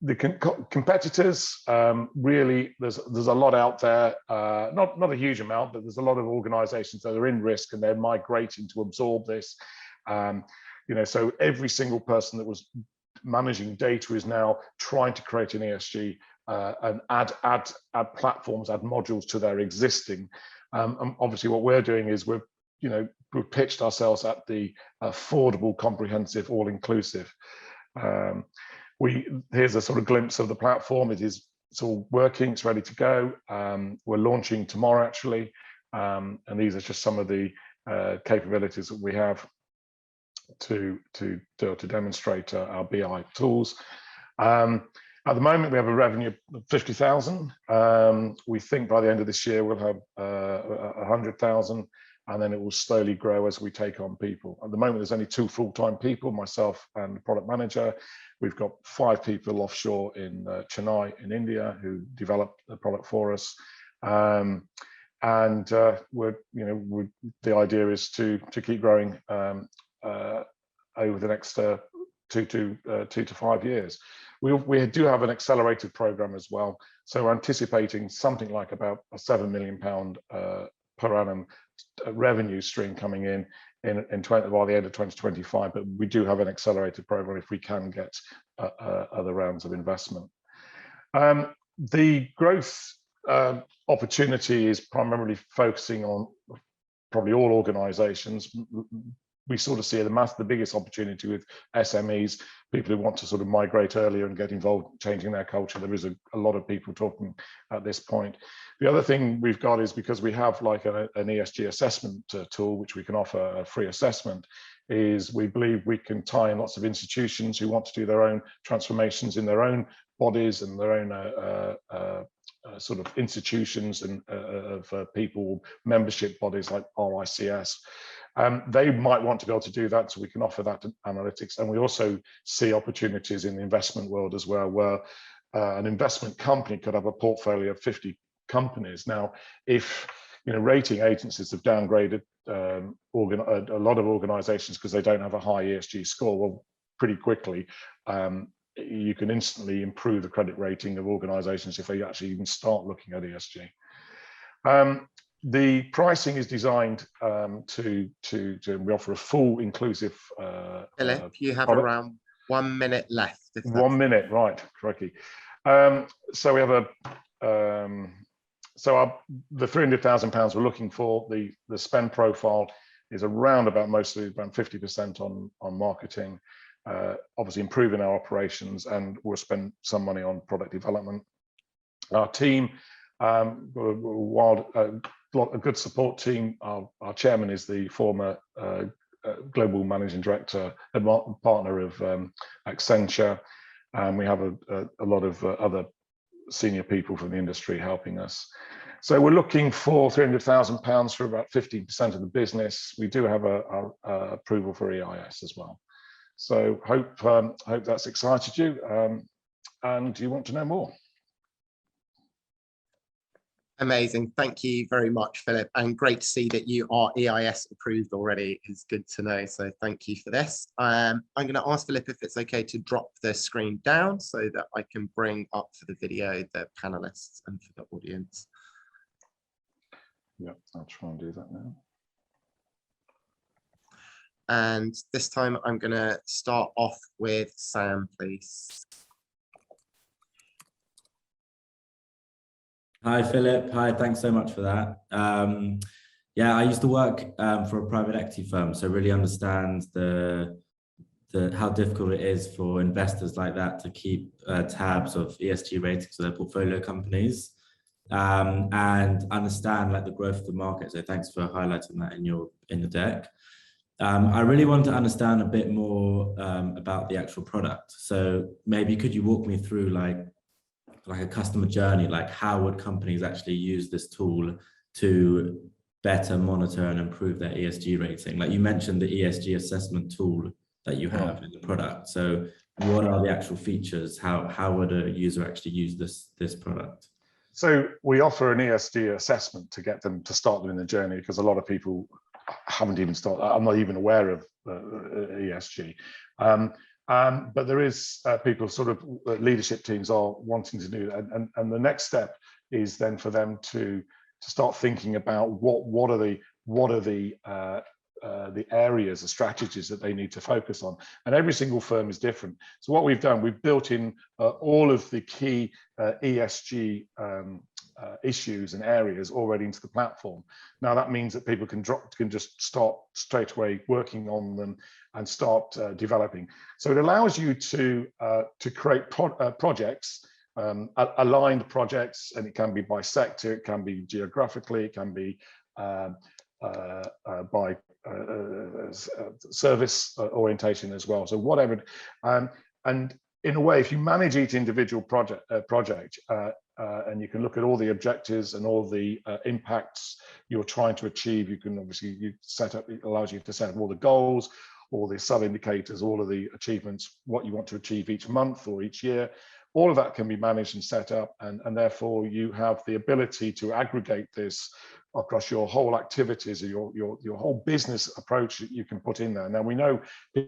The competitors, really, there's a lot out there, not a huge amount, but there's a lot of organizations that are in risk and they're migrating to absorb this. You know, so every single person that was managing data is now trying to create an ESG and add platforms, add modules to their existing. And obviously what we're doing is we've pitched ourselves at the affordable, comprehensive, all-inclusive. Here's a sort of glimpse of the platform. It's all working, it's ready to go. We're launching tomorrow, actually. And these are just some of the capabilities that we have to demonstrate our BI tools. At the moment, we have a revenue of 50,000. We think by the end of this year, we'll have 100,000. and then it will slowly grow as we take on people. At the moment, there's only 2 full-time people, myself and the product manager. We've got 5 people offshore in Chennai in India who develop the product for us. The idea is to keep growing over the next 2 to 5 years. We do have an accelerated program as well. So we're anticipating something like about a £7 million per annum revenue stream coming in by the end of 2025. But we do have an accelerated program if we can get other rounds of investment. The growth opportunity is primarily focusing on probably all organizations. We sort of see the biggest opportunity with SMEs, people who want to sort of migrate earlier and get involved, changing their culture. There is a lot of people talking at this point. The other thing we've got is, because we have like an ESG assessment tool, which we can offer a free assessment, is we believe we can tie in lots of institutions who want to do their own transformations in their own bodies and their own sort of institutions and of people, membership bodies like RICS. They might want to be able to do that, so we can offer that analytics. And we also see opportunities in the investment world as well, where an investment company could have a portfolio of 50 companies. Now, if rating agencies have downgraded a lot of organizations because they don't have a high ESG score, well, pretty quickly you can instantly improve the credit rating of organizations if they actually even start looking at ESG. The pricing is designed we offer a full inclusive Philip, you have product. around 1 minute left. 1 minute, right, crikey. So we have the £300,000 we're looking for. The spend profile is mostly around 50% on marketing, obviously improving our operations, and we'll spend some money on product development. Our team, a good support team. Our chairman is the former global managing director and partner of Accenture, and we have a lot of other senior people from the industry helping us. So we're looking for £300,000 for about 15% of the business. We do have a approval for EIS as well. So hope that's excited you, and you want to know more. Amazing. Thank you very much, Philip. And great to see that you are EIS approved already. It's good to know. So thank you for this. I'm going to ask Philip if it's okay to drop the screen down so that I can bring up for the video the panelists and for the audience. Yeah, I'll try and do that now. And this time I'm going to start off with Sam, please. Hi, Philip. Hi, thanks so much for that. Yeah, I used to work for a private equity firm, so really understand how difficult it is for investors like that to keep tabs of ESG ratings for their portfolio companies, and understand like the growth of the market. So thanks for highlighting that in the deck. I really want to understand a bit more about the actual product. So maybe could you walk me through like a customer journey, like how would companies actually use this tool to better monitor and improve their ESG rating? Like you mentioned the ESG assessment tool that you have in the product. So what are the actual features? How would a user actually use this product? So we offer an ESG assessment to get them to start them in the journey, because a lot of people haven't even started. I'm not even aware of ESG. But there is people, sort of leadership teams are wanting to do that, and the next step is then for them to start thinking about what are the areas, the strategies that they need to focus on, and every single firm is different. So what we've done, we've built in all of the key ESG issues and areas already into the platform. Now that means that people can just start straight away working on them and start developing. So it allows you to create projects, aligned projects, and it can be by sector, it can be geographically, it can be by service orientation as well. So whatever, and in a way, if you manage each individual project, and you can look at all the objectives and all the impacts you're trying to achieve. You can obviously it allows you to set up all the goals, all the sub indicators, all of the achievements, what you want to achieve each month or each year. All of that can be managed and set up, and therefore you have the ability to aggregate this across your whole activities, or your whole business approach that you can put in there. Now, we know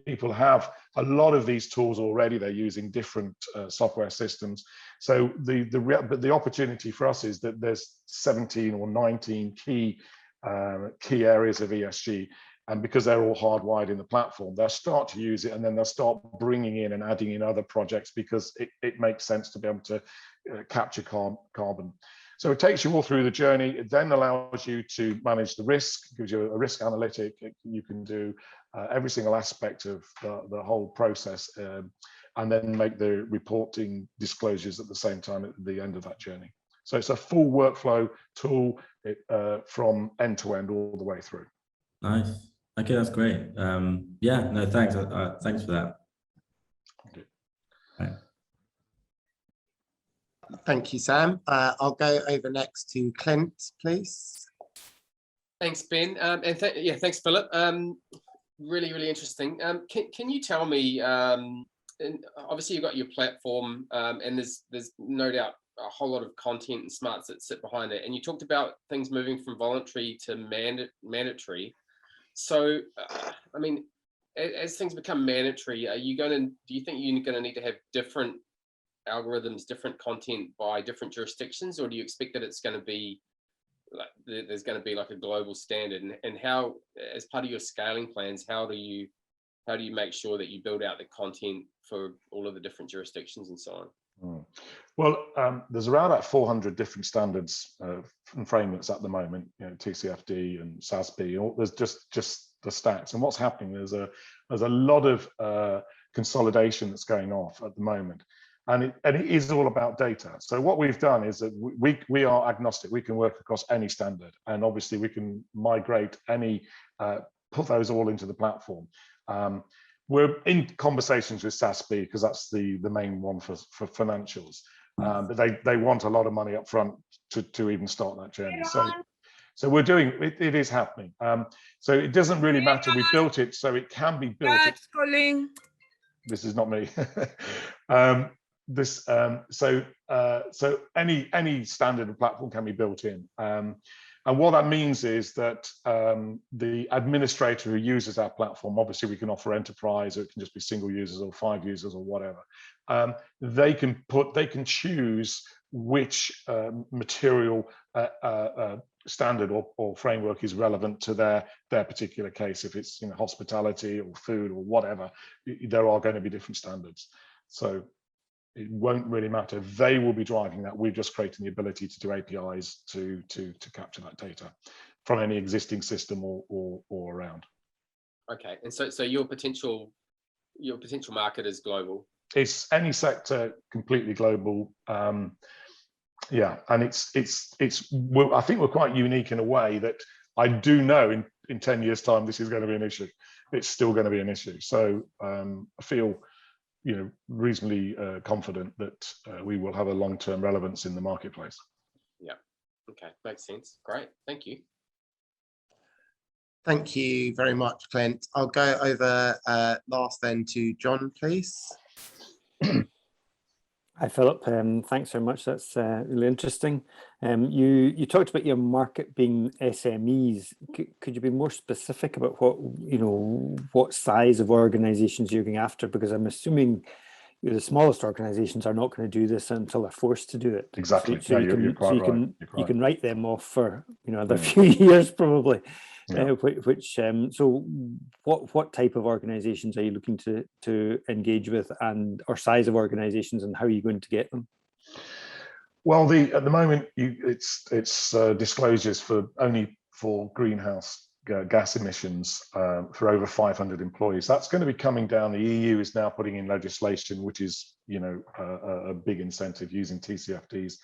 people have a lot of these tools already. They're using different software systems. So the opportunity for us is that there's 17 or 19 key areas of ESG. And because they're all hardwired in the platform, they'll start to use it, and then they'll start bringing in and adding in other projects because it makes sense to be able to capture carbon. So it takes you all through the journey. It then allows you to manage the risk, gives you a risk analytic. You can do every single aspect of the whole process, and then make the reporting disclosures at the same time at the end of that journey. So it's a full workflow tool from end to end all the way through. Nice. Okay, that's great. Yeah, no, thanks. Thanks for that. Okay. Right. Thank you, Sam. I'll go over next to Clint, please. Thanks, Ben. And thanks, Philip. Really, really interesting. Can you tell me, and obviously you've got your platform, and there's no doubt a whole lot of content and smarts that sit behind it. And you talked about things moving from voluntary to mandatory. So, I mean, as things become mandatory, do you think you're going to need to have different algorithms, different content by different jurisdictions, or do you expect that it's going to be like there's going to be like a global standard? And how, as part of your scaling plans, how do you make sure that you build out the content for all of the different jurisdictions and so on? Well, there's around about 400 different standards and frameworks at the moment. TCFD and SASB. There's just the stats. And what's happening? There's a lot of consolidation that's going off at the moment, and it is all about data. So what we've done is that we are agnostic. We can work across any standard, and obviously we can migrate any, put those all into the platform. We're in conversations with SASB because that's the main one for financials, but they want a lot of money up front to even start that journey. So we're doing it. It is happening. So it doesn't really matter. We built it so it can be built. This is not me. So any standard and platform can be built in. And what that means is that the administrator who uses our platform, obviously we can offer enterprise, or it can just be single users or 5 users or whatever. They can choose which material standard or framework is relevant to their particular case. If it's hospitality or food or whatever, there are going to be different standards. So it won't really matter. They will be driving that. We're just creating the ability to do APIs to capture that data from any existing system or around. Okay, and so your potential market is global. It's any sector, completely global. Yeah, and it's I think we're quite unique in a way that I do know in 10 years' time this is going to be an issue. It's still going to be an issue. So I feel reasonably confident that we will have a long-term relevance in the marketplace. Yeah. Okay, makes sense. Great, thank you. Thank you very much, Clint. I'll go over last then to John, please. Hi, Philip. Thanks very much. That's really interesting. You talked about your market being SMEs. Could you be more specific about what size of organizations you're going after? Because I'm assuming the smallest organizations are not going to do this until they're forced to do it. Exactly. So you're quite right. You can write them off for another few years probably. Yeah. So what type of organizations are you looking to engage with, or size of organizations, and how are you going to get them? Well, at the moment it's disclosures only for greenhouse gas emissions for over 500 employees. That's going to be coming down. The EU is now putting in legislation which is a big incentive, using TCFDs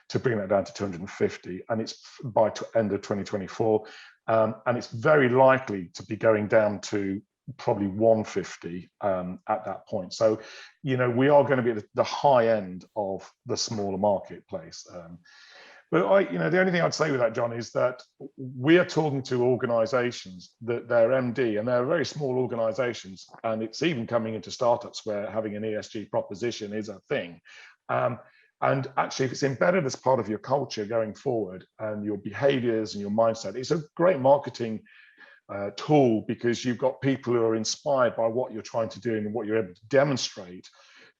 to bring that down to 250, and it's by end of 2024. And it's very likely to be going down to probably 150 at that point. So, you know, we are going to be at the high end of the smaller marketplace. But you know, the only thing I'd say with that, John, is that we are talking to organisations that their MD, and they're very small organisations, and it's even coming into startups where having an ESG proposition is a thing. And actually, if it's embedded as part of your culture going forward and your behaviours and your mindset, it's a great marketing tool, because you've got people who are inspired by what you're trying to do and what you're able to demonstrate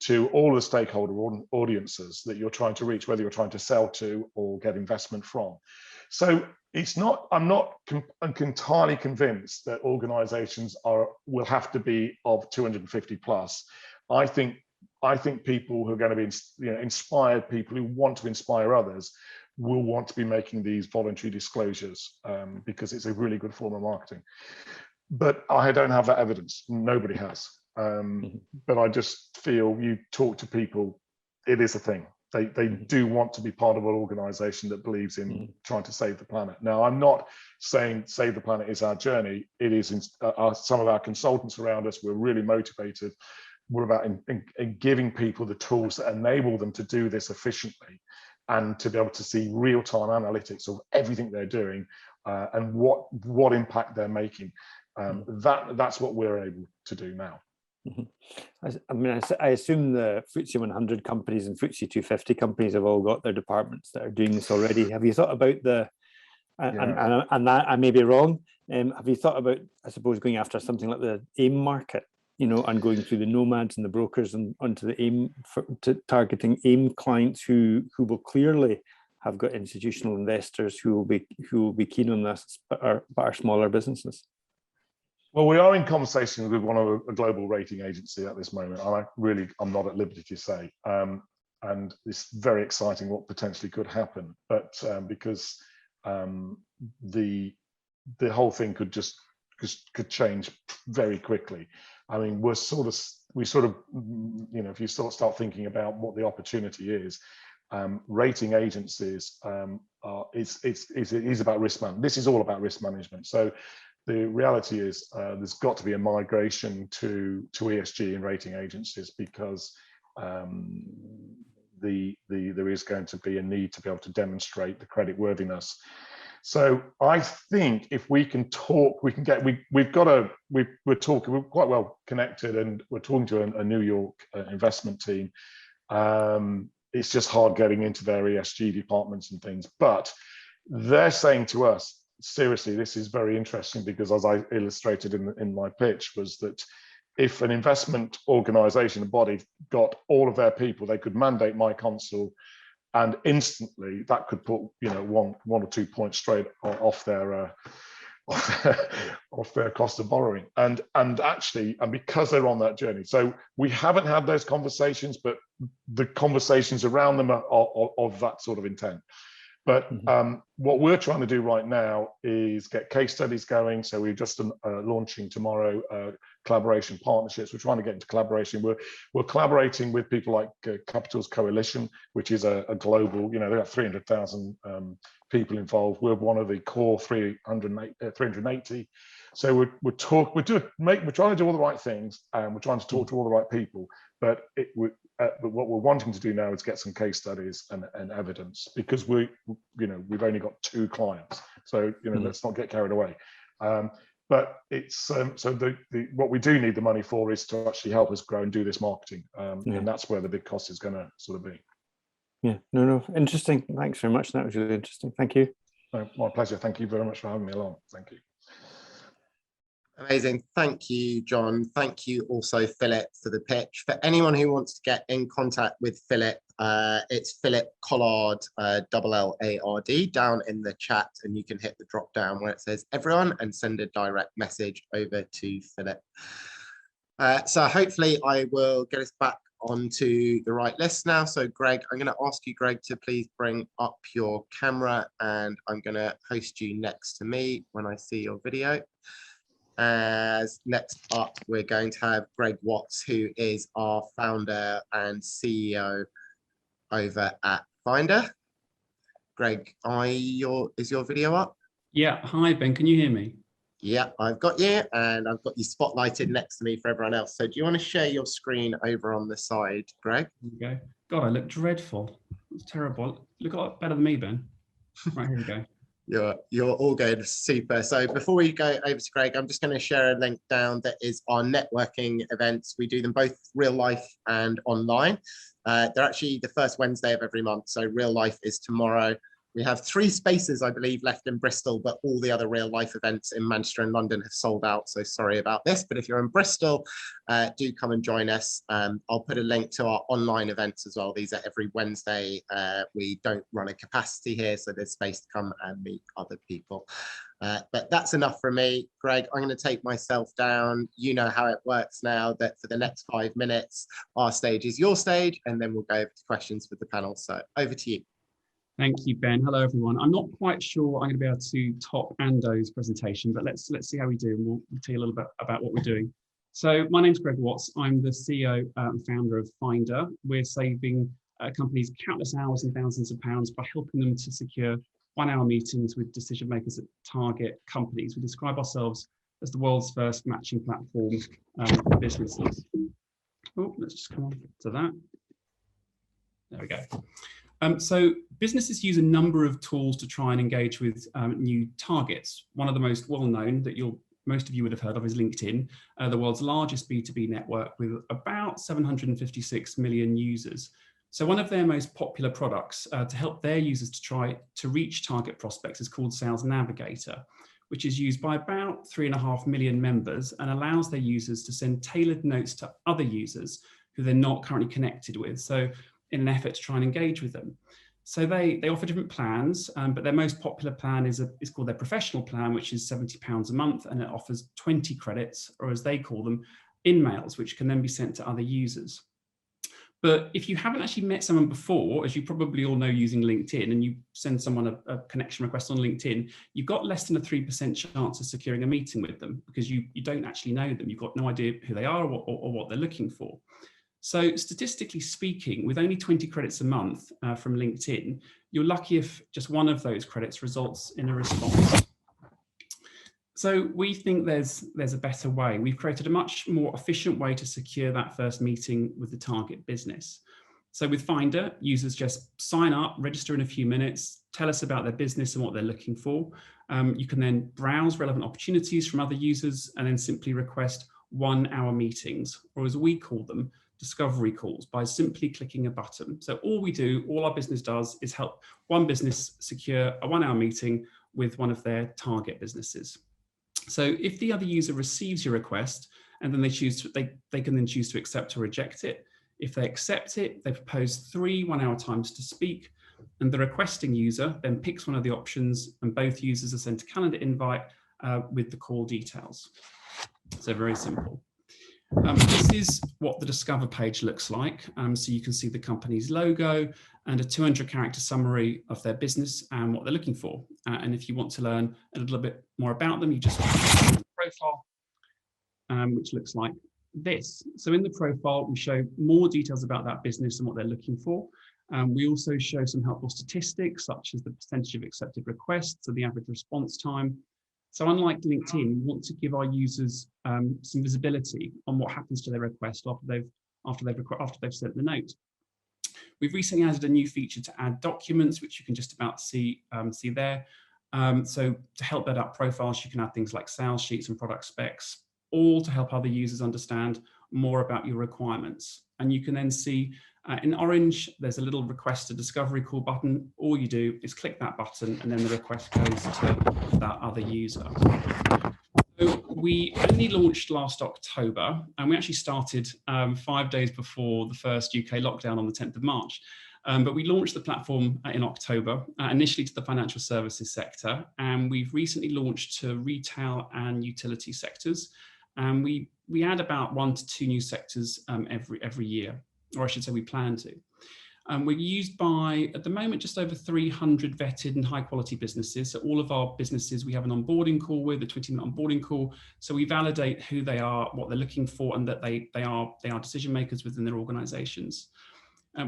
to all the stakeholder audiences that you're trying to reach, whether you're trying to sell to or get investment from. So it's not, I'm not entirely convinced that organizations will have to be of 250 plus. I think people who are going to be, you know, inspired people who want to inspire others will want to be making these voluntary disclosures, because it's a really good form of marketing. But I don't have that evidence. Nobody has. But I just feel, you talk to people, it is a thing. They do want to be part of an organization that believes in trying to save the planet. Now, I'm not saying save the planet is our journey. It is some of our consultants around us. We're really motivated. We're about in giving people the tools that enable them to do this efficiently, and to be able to see real-time analytics of everything they're doing, and what impact they're making. That's what we're able to do now. I mean, I assume the FTSE 100 companies and FTSE 250 companies have all got their departments that are doing this already. Have you thought about and that I may be wrong, have you thought about, I suppose, going after something like the AIM market, you know, and going through the nomads and the brokers and onto the AIM, targeting AIM clients who will clearly have got institutional investors who will be keen on this, but are smaller businesses? Well, we are in conversations with a global rating agency at this moment, and I'm not at liberty to say. And it's very exciting what potentially could happen, but because the whole thing could change very quickly. I mean, we sort of, you know, if you start thinking about what the opportunity is, rating agencies is about risk management. This is all about risk management. So the reality is there's got to be a migration to ESG in rating agencies, because there is going to be a need to be able to demonstrate the credit worthiness. So I think if we can talk, we're talking, we're quite well connected, and we're talking to a New York investment team. It's just hard getting into their ESG departments and things, but they're saying to us, seriously, this is very interesting, because as I illustrated in my pitch, was that if an investment organization, a body, got all of their people, they could mandate myConsole, and instantly that could put, you know, one or 2 points straight off their cost of borrowing, and because they're on that journey. So we haven't had those conversations, but the conversations around them are of that sort of intent. But what we're trying to do right now is get case studies going. So we're just launching tomorrow collaboration partnerships. We're trying to get into collaboration. We're collaborating with people like Capital's Coalition, which is a global, you know, they've got 300,000 people involved. We're one of the core 380. So we're trying to do all the right things, and we're trying to talk to all the right people. But what we're wanting to do now is get some case studies and evidence, because we've only got 2 clients. So, you know, let's not get carried away. But it's what we do need the money for is to actually help us grow and do this marketing, and that's where the big cost is going to sort of be. Yeah, no, interesting. Thanks very much. That was really interesting. Thank you. No, my pleasure. Thank you very much for having me along. Thank you. Amazing. Thank you, John. Thank you also, Philip, for the pitch. For anyone who wants to get in contact with Philip, it's Philip Collard, LLARD, down in the chat, and you can hit the drop down where it says everyone and send a direct message over to Philip. So hopefully I will get us back onto the right list now. So Greg, I'm going to ask you, Greg, to please bring up your camera, and I'm going to host you next to me when I see your video. As next up, we're going to have Greg Watts, who is our founder and CEO over at Findr. Greg, is your video up? Yeah. Hi, Ben. Can you hear me? Yeah, I've got you, and I've got you spotlighted next to me for everyone else. So do you want to share your screen over on the side, Greg? There we go. God, I look dreadful. It's terrible. Look a lot better than me, Ben. Right, here we go. You're all good. Super. So before we go over to Greg, I'm just going to share a link down that is our networking events. We do them both real life and online. They're actually the first Wednesday of every month. So real life is tomorrow. We have 3 spaces, I believe, left in Bristol, but all the other real life events in Manchester and London have sold out. So sorry about this, but if you're in Bristol, do come and join us. I'll put a link to our online events as well. These are every Wednesday. We don't run a capacity here, so there's space to come and meet other people. But that's enough from me. Greg, I'm going to take myself down. You know how it works now, that for the next 5 minutes, our stage is your stage, and then we'll go over to questions with the panel. So over to you. Thank you, Ben. Hello, everyone. I'm not quite sure I'm going to be able to top Ando's presentation, but let's see how we do, and we'll tell you a little bit about what we're doing. So my name's Greg Watts. I'm the CEO and founder of Findr. We're saving companies countless hours and thousands of pounds by helping them to secure 1-hour meetings with decision makers at target companies. We describe ourselves as the world's first matching platform for businesses. Oh, let's just come on to that. There we go. So businesses use a number of tools to try and engage with new targets. One of the most well-known that most of you would have heard of is LinkedIn, the world's largest B2B network with about 756 million users. So one of their most popular products to help their users to try to reach target prospects is called Sales Navigator, which is used by about 3.5 million members and allows their users to send tailored notes to other users who they're not currently connected with. So in an effort to try and engage with them. So they offer different plans, but their most popular plan is called their professional plan, which is £70 a month, and it offers 20 credits, or as they call them, in-mails, which can then be sent to other users. But if you haven't actually met someone before, as you probably all know using LinkedIn, and you send someone a connection request on LinkedIn, you've got less than a 3% chance of securing a meeting with them because you don't actually know them. You've got no idea who they are or what they're looking for. So statistically speaking, with only 20 credits a month from LinkedIn, you're lucky if just one of those credits results in a response. So we think there's a better way. We've created a much more efficient way to secure that first meeting with the target business. So with Findr, users just sign up, register in a few minutes, tell us about their business and what they're looking for. You can then browse relevant opportunities from other users and then simply request 1-hour meetings, or as we call them, discovery calls, by simply clicking a button. So all our business does is help one business secure a 1-hour meeting with one of their target businesses. So if the other user receives your request and then they can then choose to accept or reject it. If they accept it, they propose 3 1-hour times to speak, and the requesting user then picks one of the options, and both users are sent a calendar invite with the call details. So very simple. This is what the Discover page looks like. So you can see the company's logo and a 200-character summary of their business and what they're looking for. And if you want to learn a little bit more about them, you just click the profile, which looks like this. So in the profile, we show more details about that business and what they're looking for. We also show some helpful statistics, such as the percentage of accepted requests or the average response time. So unlike LinkedIn, we want to give our users some visibility on what happens to their request after they've sent the note. We've recently added a new feature to add documents, which you can just about see there. So to help build up profiles, you can add things like sales sheets and product specs, all to help other users understand more about your requirements. And you can then see in orange, there's a little request a discovery call button. All you do is click that button and then the request goes to that other user. So we only launched last October, and we actually started 5 days before the first UK lockdown on the 10th of March. But we launched the platform in October, initially to the financial services sector, and we've recently launched to retail and utility sectors. And we add about 1 to 2 new sectors every year, or I should say we plan to. We're used by, at the moment, just over 300 vetted and high quality businesses. So all of our businesses, we have an onboarding call with, a 20-minute onboarding call. So we validate who they are, what they're looking for, and that they are decision makers within their organizations.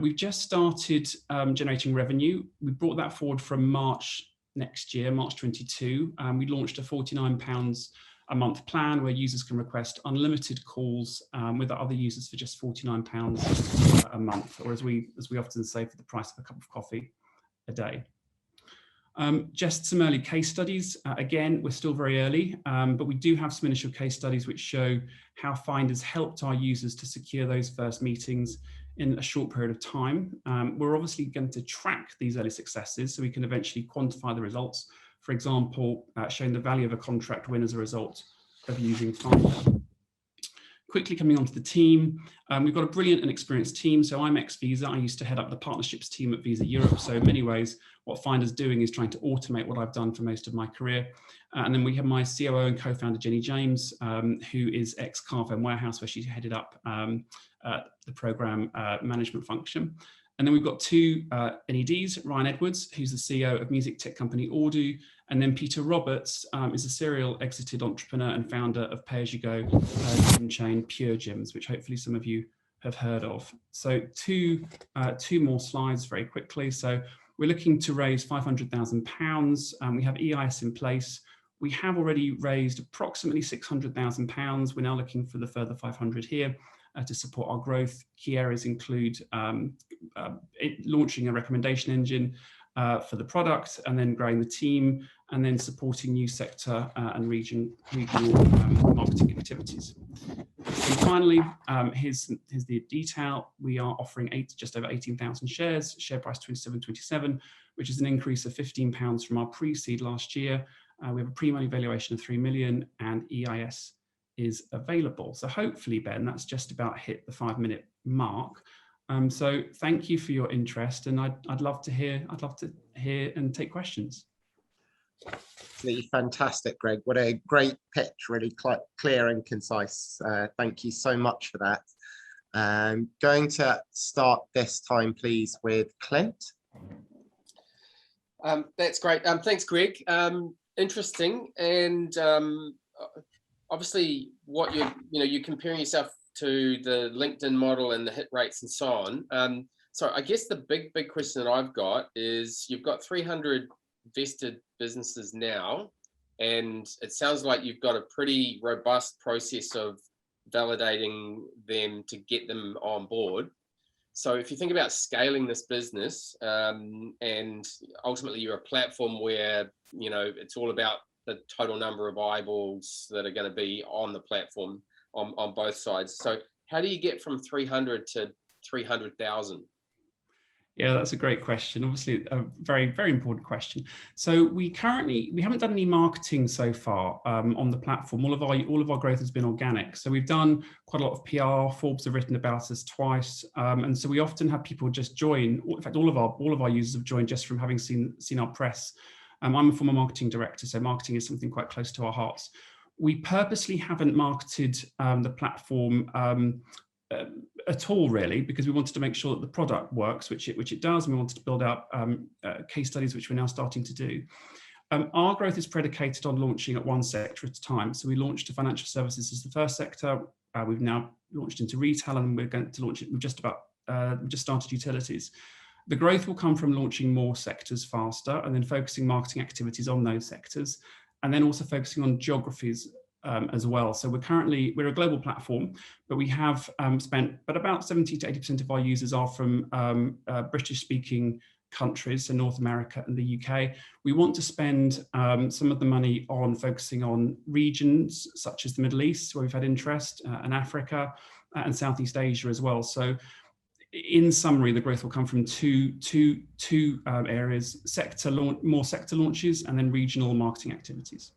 We've just started generating revenue. We brought that forward from March next year, March 22, we launched a £49 a month plan where users can request unlimited calls with other users for just £49 a month, or as we often say, for the price of a cup of coffee a day. Just some early case studies. Again, we're still very early, but we do have some initial case studies which show how Findr's helped our users to secure those first meetings in a short period of time. We're obviously going to track these early successes so we can eventually quantify the results. For example, showing the value of a contract win as a result of using Findr. Quickly coming onto the team, we've got a brilliant and experienced team. So I'm ex-Visa. I used to head up the partnerships team at Visa Europe. So in many ways, what Findr's doing is trying to automate what I've done for most of my career. And then we have my COO and co-founder, Jenny James, who is ex-Carven Warehouse, where she headed up the program management function. And then we've got two NEDs, Ryan Edwards, who's the CEO of music tech company Ordu, and then Peter Roberts is a serial exited entrepreneur and founder of pay-as-you-go gym chain Pure Gyms, which hopefully some of you have heard of. So two more slides very quickly. So we're looking to raise £500,000. We have EIS in place. We have already raised approximately £600,000. We're now looking for the further 500 here. To support our growth. Key areas include launching a recommendation engine for the product, and then growing the team, and then supporting new sector and regional marketing activities. And finally, here's the detail. We are offering just over 18,000 shares, share price 27.27, which is an increase of £15 from our pre-seed last year. We have a pre-money valuation of 3 million, and EIS is available. So hopefully, Ben, that's just about hit the 5-minute mark. So thank you for your interest, and I'd love to hear and take questions. Fantastic, Greg. What a great pitch, really clear and concise. Thank you so much for that. I'm going to start this time, please, with Clint. That's great. Thanks, Greg. Interesting, and obviously, what you're comparing yourself to the LinkedIn model and the hit rates and so on. So I guess the big question that I've got is you've got 300 vested businesses now, and it sounds like you've got a pretty robust process of validating them to get them on board. So if you think about scaling this business, and ultimately you're a platform where it's all about the total number of eyeballs that are going to be on the platform on both sides. So how do you get from 300 to 300,000? Yeah, that's a great question. Obviously, a very, very important question. So we haven't done any marketing so far on the platform. All of our growth has been organic. So we've done quite a lot of PR. Forbes have written about us twice, and so we often have people just join. In fact, all of our users have joined just from having seen our press. I'm a former marketing director, so marketing is something quite close to our hearts. We purposely haven't marketed the platform at all, really, because we wanted to make sure that the product works, which it does, and we wanted to build out case studies, which we're now starting to do. Our growth is predicated on launching at one sector at a time. So we launched to financial services as the first sector. We've now launched into retail, and we're going to launch it. We've just started utilities. The growth will come from launching more sectors faster, and then focusing marketing activities on those sectors, and then also focusing on geographies as well. So we're a global platform, but we have spent, but about 70 to 80% of our users are from British-speaking countries, so North America and the UK. We want to spend some of the money on focusing on regions such as the Middle East, where we've had interest, and Africa and Southeast Asia as well. So in summary, the growth will come from two areas: more sector launches, and then regional marketing activities.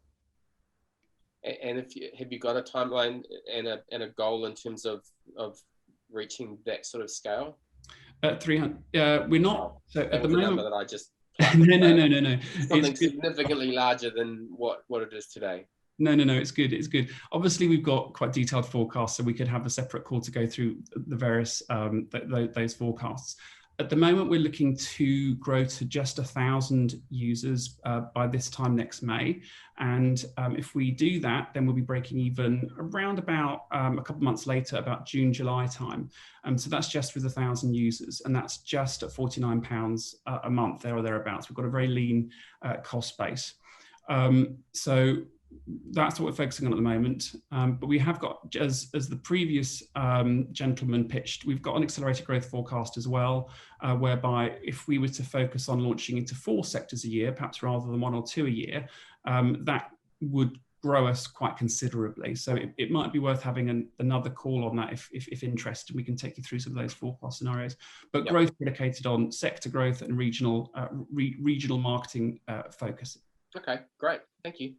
And have you got a timeline and a goal in terms of reaching that sort of scale? 300. We're not. So at the moment, number that I just no. Something significantly larger than what it is today. No, it's good. It's good. Obviously, we've got quite detailed forecasts, so we could have a separate call to go through the various those forecasts. At the moment, we're looking to grow to just 1,000 users by this time next May. And if we do that, then we'll be breaking even around about a couple of months later, about June, July time. So that's just with 1,000 users, and that's just at £49 a month, there or thereabouts. We've got a very lean cost base. So that's what we're focusing on at the moment. But we have got, as the previous gentleman pitched, we've got an accelerated growth forecast as well, whereby if we were to focus on launching into 4 sectors a year, perhaps rather than 1 or 2 a year, that would grow us quite considerably. So it might be worth having another call on that if interested. We can take you through some of those forecast scenarios. But yep. Growth predicated on sector growth and regional marketing focus. Okay, great. Thank you.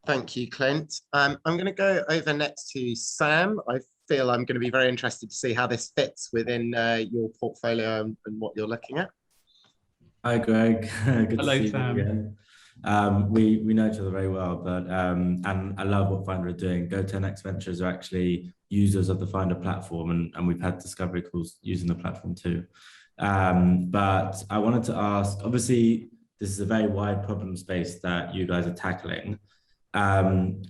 Thank you, Clint. I'm going to go over next to Sam. I feel I'm going to be very interested to see how this fits within your portfolio and what you're looking at. Hi, Greg. Good Hello, to see Sam. you again. We know each other very well, but and I love what Findr are doing. Go10X Ventures are actually users of the Findr platform, and we've had discovery calls using the platform too. But I wanted to ask, obviously, this is a very wide problem space that you guys are tackling. I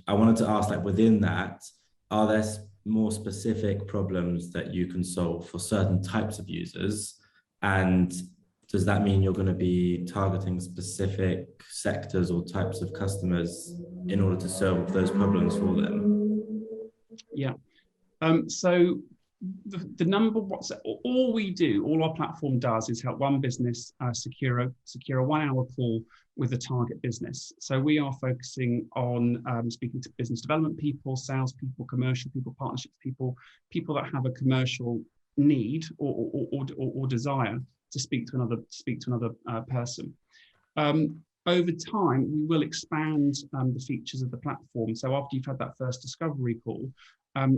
wanted to ask, like, within that, are there more specific problems that you can solve for certain types of users? And does that mean you're going to be targeting specific sectors or types of customers in order to solve those problems for them? Yeah. So the number, all we do, all our platform does is help one business secure a 1-hour call with a target business. So we are focusing on speaking to business development people, sales people, commercial people, partnerships people, people that have a commercial need or desire to speak to another person. Over time, we will expand the features of the platform. So after you've had that first discovery call,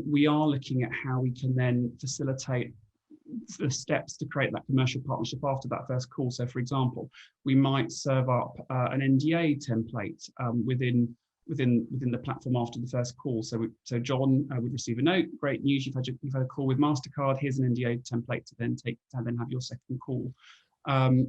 we are looking at how we can then facilitate the steps to create that commercial partnership after that first call. So, for example, we might serve up an NDA template within the platform after the first call. So John would receive a note. Great news! You've had a call with MasterCard. Here's an NDA template to then have your second call.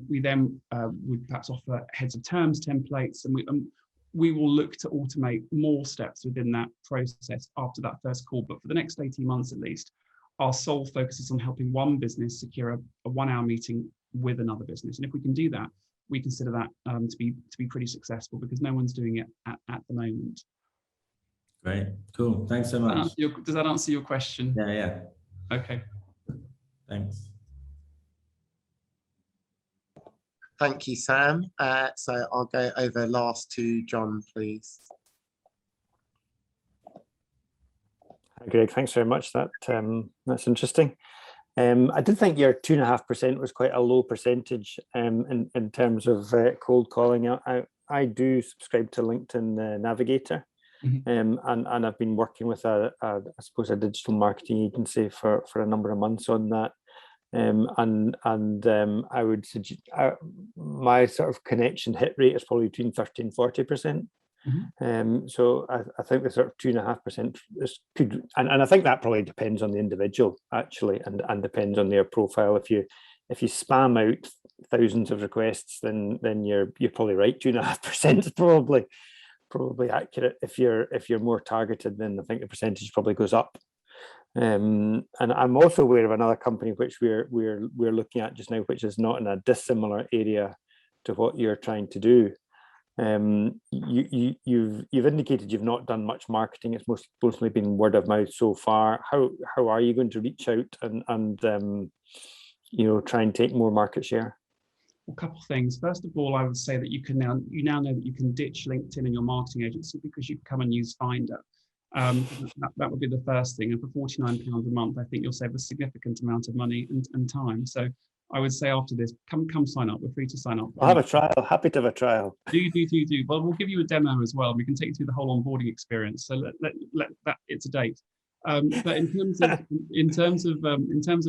We then would perhaps offer heads of terms templates, and we will look to automate more steps within that process after that first call. But for the next 18 months at least, our sole focus is on helping one business secure a 1-hour meeting with another business. And if we can do that, we consider that to be pretty successful, because no one's doing it at the moment. Great, cool. Thanks so much. Does that answer your question? Yeah. Okay. Thanks. Thank you, Sam. So I'll go over last to John, please. Hi, Greg. Thanks very much. That's interesting. I did think your 2.5% was quite a low percentage in terms of cold calling. I do subscribe to LinkedIn Navigator, and I've been working with I suppose a digital marketing agency for a number of months on that. I would suggest my sort of connection hit rate is probably between 30 and 40%. So I think the sort of 2.5% is good, and I think that probably depends on the individual actually, and depends on their profile. If you spam out thousands of requests, then you're probably right. 2.5% is probably accurate. If you're more targeted, then I think the percentage probably goes up. And I'm also aware of another company which we're looking at just now, which is not in a dissimilar area to what you're trying to do. You've indicated you've not done much marketing. It's mostly been word of mouth so far. How are you going to reach out and try and take more market share? A couple of things. First of all, I would say that you now know that you can ditch LinkedIn in your marketing agency because you can come and use Findr. That would be the first thing. And for £49 a month, I think you'll save a significant amount of money and time. So I would say after this, come sign up. We're free to sign up. I'll have a trial. Happy to have a trial. Do. Well, we'll give you a demo as well. We can take you through the whole onboarding experience. So let that it's a date. But in terms of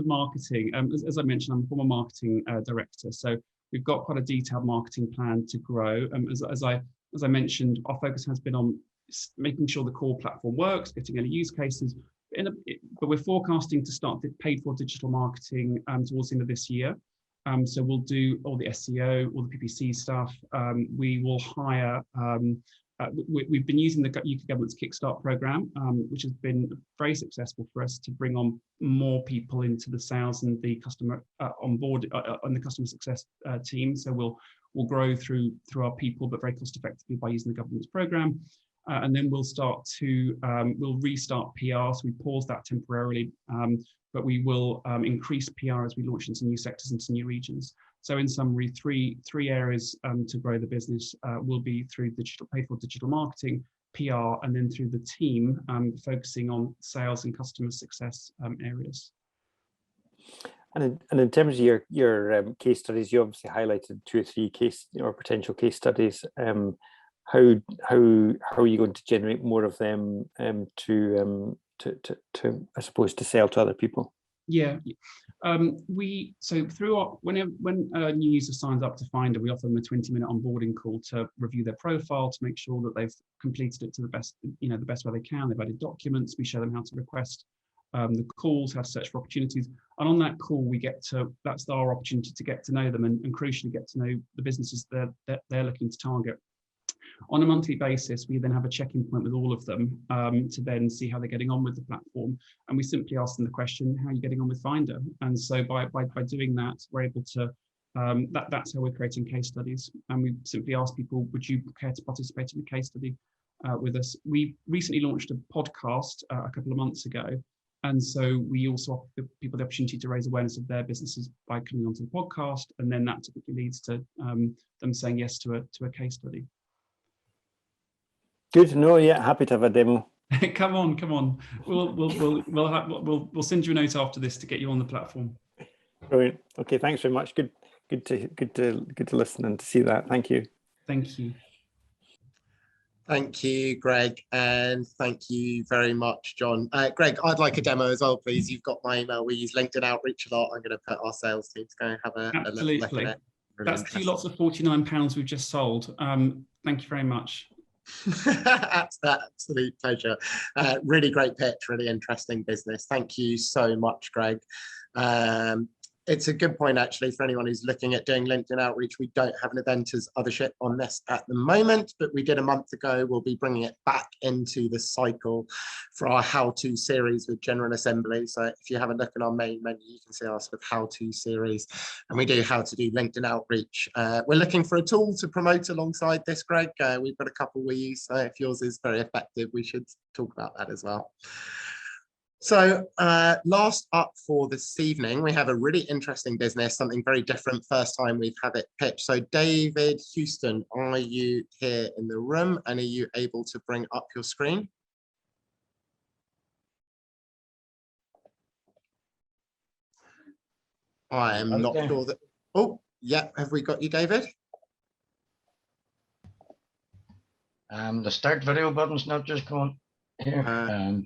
marketing, as I mentioned, I'm a former marketing director. So we've got quite a detailed marketing plan to grow. As I mentioned, our focus has been on making sure the core platform works, getting any use cases, but we're forecasting to start paid for digital marketing towards the end of this year. So we'll do all the SEO, all the PPC stuff. We will hire. We've been using the UK government's Kickstart program, which has been very successful for us to bring on more people into the sales and the customer on board on the customer success team. So we'll grow through our people, but very cost effectively by using the government's program. And then we'll restart PR. So we paused that temporarily, but we will increase PR as we launch into new sectors, into new regions. So in summary, three areas to grow the business will be through paid for digital marketing, PR, and then through the team focusing on sales and customer success areas. And in terms of your case studies, you obviously highlighted 2 or 3 case or potential case studies. How are you going to generate more of them to I suppose to sell to other people? Yeah, so through when a new user signs up to Findr, we offer them a 20-minute onboarding call to review their profile, to make sure that they've completed it to the best way they can. They've added documents. We show them how to request the calls, how to search for opportunities, and on that call that's our opportunity to get to know them and crucially get to know the businesses that they're looking to target. On a monthly basis, we then have a check-in point with all of them to then see how they're getting on with the platform. And we simply ask them the question, how are you getting on with Findr? And so by doing that, we're able to, that's how we're creating case studies. And we simply ask people, would you care to participate in a case study with us? We recently launched a podcast a couple of months ago. And so we also offer people the opportunity to raise awareness of their businesses by coming onto the podcast. And then that typically leads to them saying yes to a case study. Good to know. Yeah, happy to have a demo. Come on. We'll send you a note after this to get you on the platform. Brilliant. Okay, thanks very much. Good to listen and to see that. Thank you. Thank you. Thank you, Greg, and thank you very much, John. Greg, I'd like a demo as well, please. You've got my email. We use LinkedIn Outreach a lot. I'm going to put our sales team to go have a little look at it. Really That's 2 lots of £49 we've just sold. Thank you very much. Absolute pleasure. Really great pitch, really interesting business. Thank you so much, Greg. It's a good point, actually, for anyone who's looking at doing LinkedIn outreach. We don't have an event as Othership on this at the moment, but we did a month ago. We'll be bringing it back into the cycle for our how-to series with General Assembly. So if you have a look at our main menu, you can see our sort of how-to series, and we do how to do LinkedIn outreach. We're looking for a tool to promote alongside this, Greg. We've got a couple we use. So if yours is very effective, we should talk about that as well. So last up for this evening, we have a really interesting business, something very different. First time we've had it pitched. So David Houston, are you here in the room and are you able to bring up your screen? I am not sure that. Oh, yeah. Have we got you, David? The start video button's not just going here.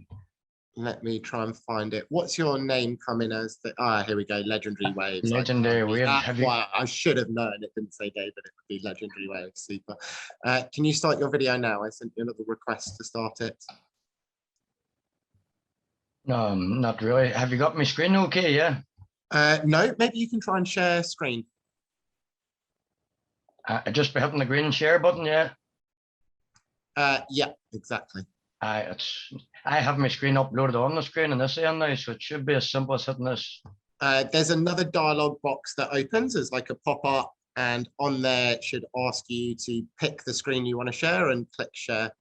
Let me try and find it. What's your name coming as? Here we go. Legendary Waves. Legendary Waves. I should have known. It didn't say David. It would be Legendary Waves. Super. Can you start your video now? I sent you a little request to start it. No, not really. Have you got my screen okay? Yeah. No, maybe you can try and share screen. Just by hitting the green share button, yeah. Yeah, exactly. I have my screen uploaded on the screen in this end now, so it should be as simple as hitting this. There's another dialog box that opens as like a pop-up, and on there it should ask you to pick the screen you want to share and click share.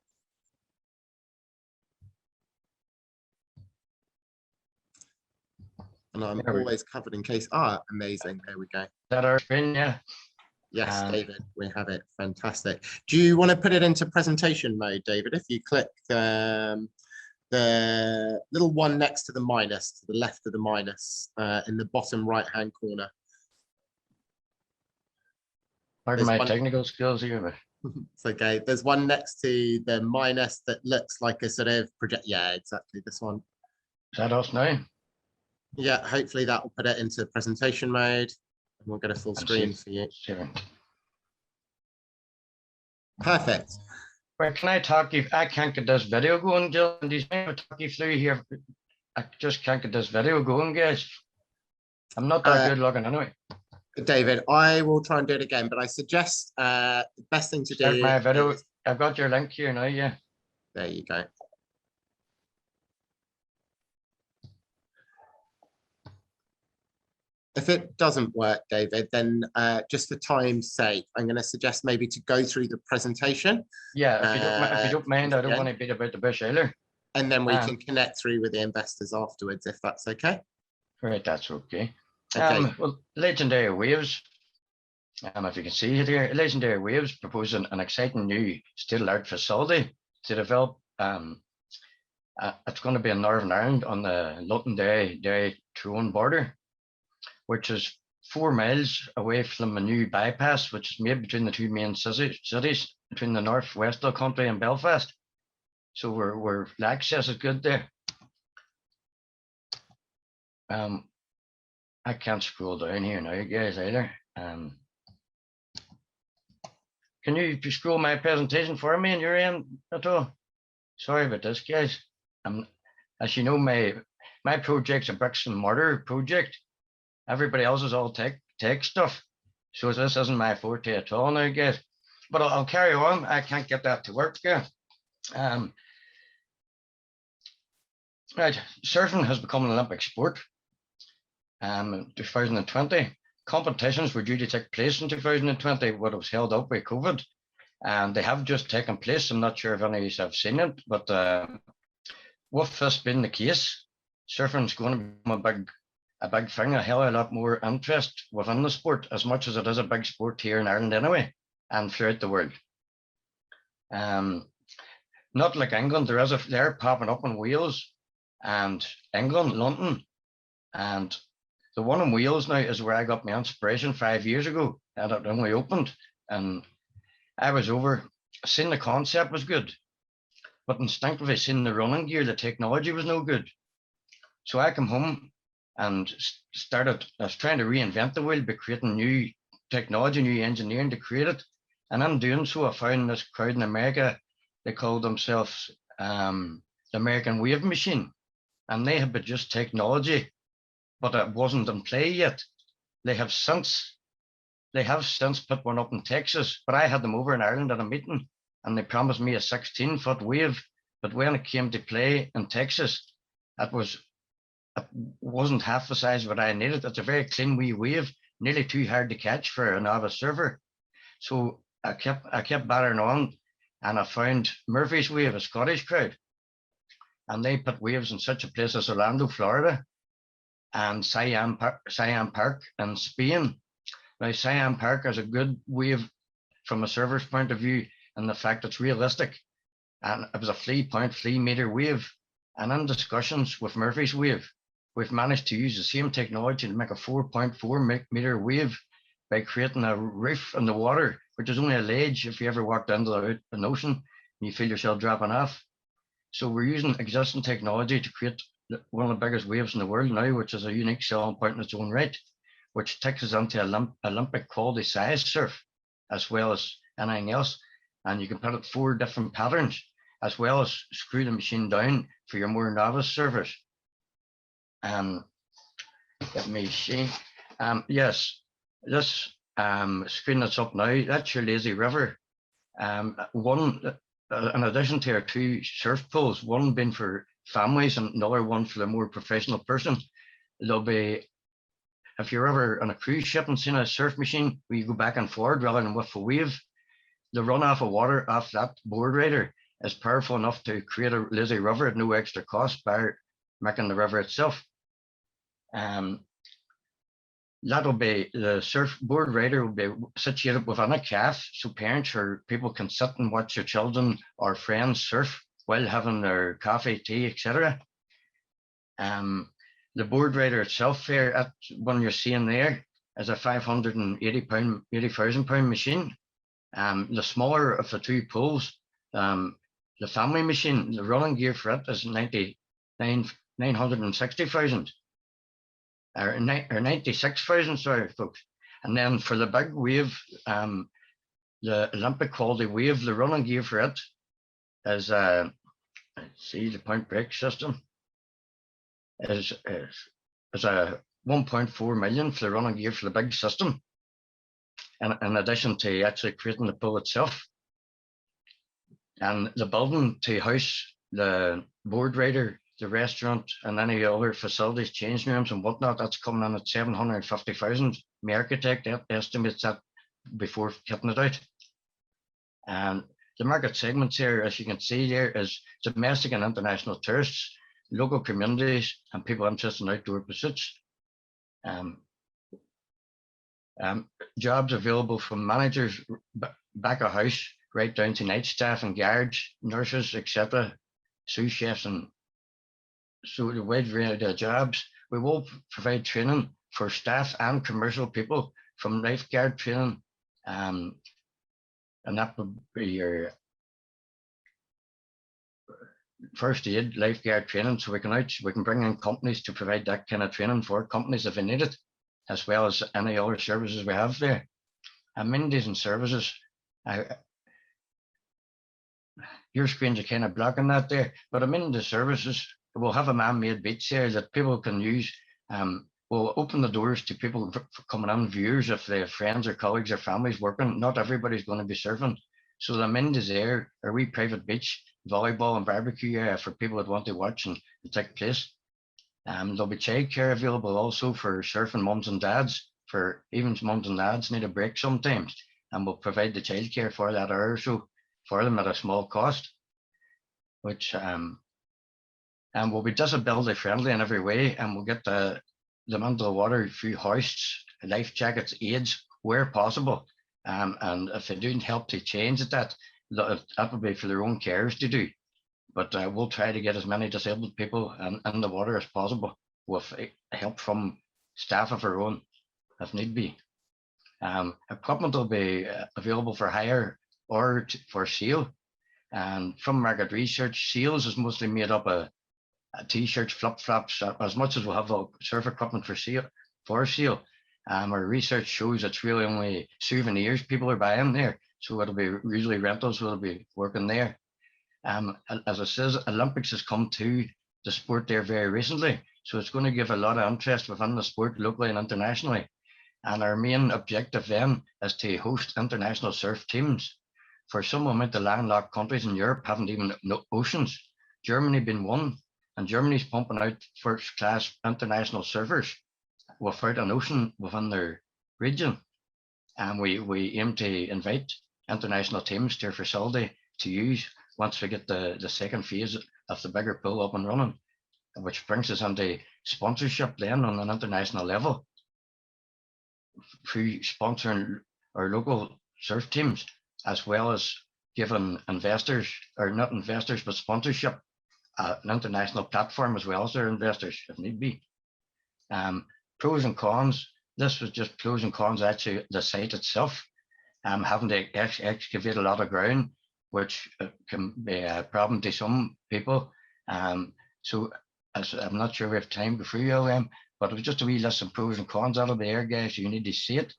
And I'm always covered in case. Amazing. There we go. Is that our screen? Yeah. Yes, David, we have it. Fantastic. Do you want to put it into presentation mode, David? If you click the little one next to the minus, to the left of the minus, in the bottom right-hand corner. Pardon my technical skills here. It's okay. There's one next to the minus that looks like a sort of project. Yeah, exactly. This one. Is that us now? Yeah, hopefully that will put it into presentation mode. We'll get a full screen for you. Sure. Perfect. Well, can I talk you? I can't get this video going, Jill. And these talk you through here I just can't get this video going, guys. I'm not that good looking anyway. David, I will try and do it again, but I suggest the best thing to Start do my video. is, I've got your link here now, yeah. there you go. If it doesn't work, David, then just for time's sake, I'm going to suggest maybe to go through the presentation. Yeah, if you don't mind, I don't want to beat about the bush either. And then we can connect through with the investors afterwards, if that's okay. Right, that's okay. Okay. Well, Legendary Waves, if you can see it here, Legendary Waves proposing an exciting new state-of-the-art facility to develop. It's going to be in Northern Ireland on the London-Tyrone border, which is 4 miles away from a new bypass, which is made between the two main cities, between the northwest of the country and Belfast. So we're the access is good there. I can't scroll down here now, guys, either. Can you scroll my presentation for me on your end at all? Sorry about this, guys. As you know, my project's a bricks and mortar project. Everybody else is all tech stuff. So this isn't my forte at all now, guys. But I'll carry on. I can't get that to work, yeah. Right, surfing has become an Olympic sport. In 2020, competitions were due to take place in 2020, but it was held up by COVID, and they have just taken place. I'm not sure if any of you have seen it, but with this being the case, surfing is going to become a big thing, a hell of a lot more interest within the sport, as much as it is a big sport here in Ireland anyway, and throughout the world. Not like England, they're popping up in Wales and England, London, and the one in Wales now is where I got my inspiration 5 years ago, and it only opened, and I was over, seeing the concept was good, but instinctively seeing the running gear, the technology was no good. So I came home and I was trying to reinvent the wheel by creating new technology, new engineering to create it. And in doing so, I found this crowd in America. They called themselves the American Wave Machine, and they had produced technology, but it wasn't in play yet. They have since put one up in Texas, but I had them over in Ireland at a meeting, and they promised me a 16-foot wave. But when it came to play in Texas, it wasn't half the size of what I needed. It's a very clean wee wave, nearly too hard to catch for a novice surfer. So I kept battering on, and I found Murphy's Wave, a Scottish crowd, and they put waves in such a place as Orlando, Florida, and Siam Park in Spain. Now, Siam Park is a good wave from a surfer's point of view, and the fact it's realistic. And it was a 3 meter wave. And in discussions with Murphy's Wave, we've managed to use the same technology to make a 4.4 meter wave by creating a reef in the water, which is only a ledge if you ever walked into the ocean and you feel yourself dropping off. So we're using existing technology to create one of the biggest waves in the world now, which is a unique selling point in its own right, which takes us into Olympic quality size surf, as well as anything else. And you can put it 4 different patterns, as well as screw the machine down for your more novice surfers. Let me see. Yes, this screen that's up now, that's your lazy river. One, in addition to our 2 surf pools, one being for families and another one for the more professional person. There'll be, if you're ever on a cruise ship and seen a surf machine where you go back and forward rather than with a wave, the runoff of water off that board rider is powerful enough to create a lazy river at no extra cost by making the river itself. That'll be, the surfboard rider will be situated within a calf, so parents or people can sit and watch their children or friends surf while having their coffee, tea, etc. The board rider itself there, at one you're seeing there, is a 80,000 pound machine. The smaller of the 2 pools, the family machine, the running gear for it is 960,000. Or 96,000, sorry, folks. And then for the big wave, the Olympic quality wave, the running gear for it is, let's see, the point brake system. is a 1.4 million for the running gear for the big system, and in addition to actually creating the pool itself. And the building to house the board rider, the restaurant, and any other facilities, change rooms and whatnot, that's coming in at 750,000. My architect estimates that before kitting it out. And the market segments here, as you can see there, is domestic and international tourists, local communities, and people interested in outdoor pursuits. Jobs available from managers back of house right down to night staff and guards, nurses, etc., sous chefs, and so the wide variety of jobs. We will provide training for staff and commercial people, from lifeguard training, and that would be your first aid, lifeguard training. So we can bring in companies to provide that kind of training for companies if they need it, as well as any other services we have there. Amenities and services. Your screens are kind of blocking that there, but amenities services, we'll have a man-made beach there that people can use. We'll open the doors to people coming in, viewers, if they have friends or colleagues or families working. Not everybody's going to be surfing. So the amenities there, a wee private beach, volleyball and barbecue area for people that want to watch and take place. There'll be childcare available also for surfing mums and dads, for even mums and dads need a break sometimes, and we'll provide the childcare for that hour or so for them at a small cost, which and we'll be disability friendly in every way, and we'll get the mineral water through hoists, life jackets, aids where possible, and if they do help to change that will be for their own carers to do, but we'll try to get as many disabled people in the water as possible with help from staff of our own if need be. Equipment will be available for hire or for sale, and from market research, sales is mostly made up of t-shirts, flip-flops, as much as we'll have surf equipment for sale. Our research shows it's really only souvenirs people are buying there, so it'll be usually rentals will be working there. As it says, Olympics has come to the sport there very recently, so it's going to give a lot of interest within the sport locally and internationally. And our main objective then is to host international surf teams. For some amount of landlocked countries in Europe haven't even oceans. Germany being one, and Germany's pumping out first-class international surfers without an ocean within their region. And we aim to invite international teams to our facility to use once we get the second phase of the bigger pool up and running, which brings us into sponsorship then on an international level, through sponsoring our local surf teams, as well as giving investors, or not investors, but sponsorship, an international platform as well as their investors if need be. Pros and cons. This was just pros and cons, actually, the site itself. Having to excavate a lot of ground, which can be a problem to some people. So I'm not sure we have time before you all, but it was just a wee list of pros and cons out of the air, guys. You need to see it.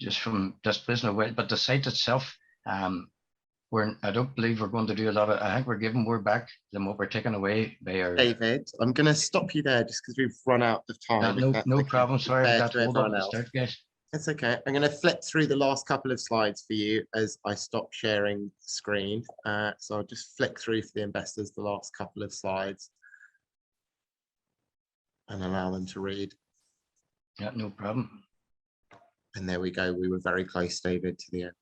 Just from this business away, but the site itself, I don't believe we're going to do a lot of. I think we're giving more back than what we're taking away by our. David, I'm going to stop you there just because we've run out of time. No problem. Sorry about that. Hold on, start, guys. It's okay. I'm going to flip through the last couple of slides for you as I stop sharing the screen. So I'll just flick through for the investors the last couple of slides and allow them to read. Yeah, no problem. And there we go. We were very close, David, to the end.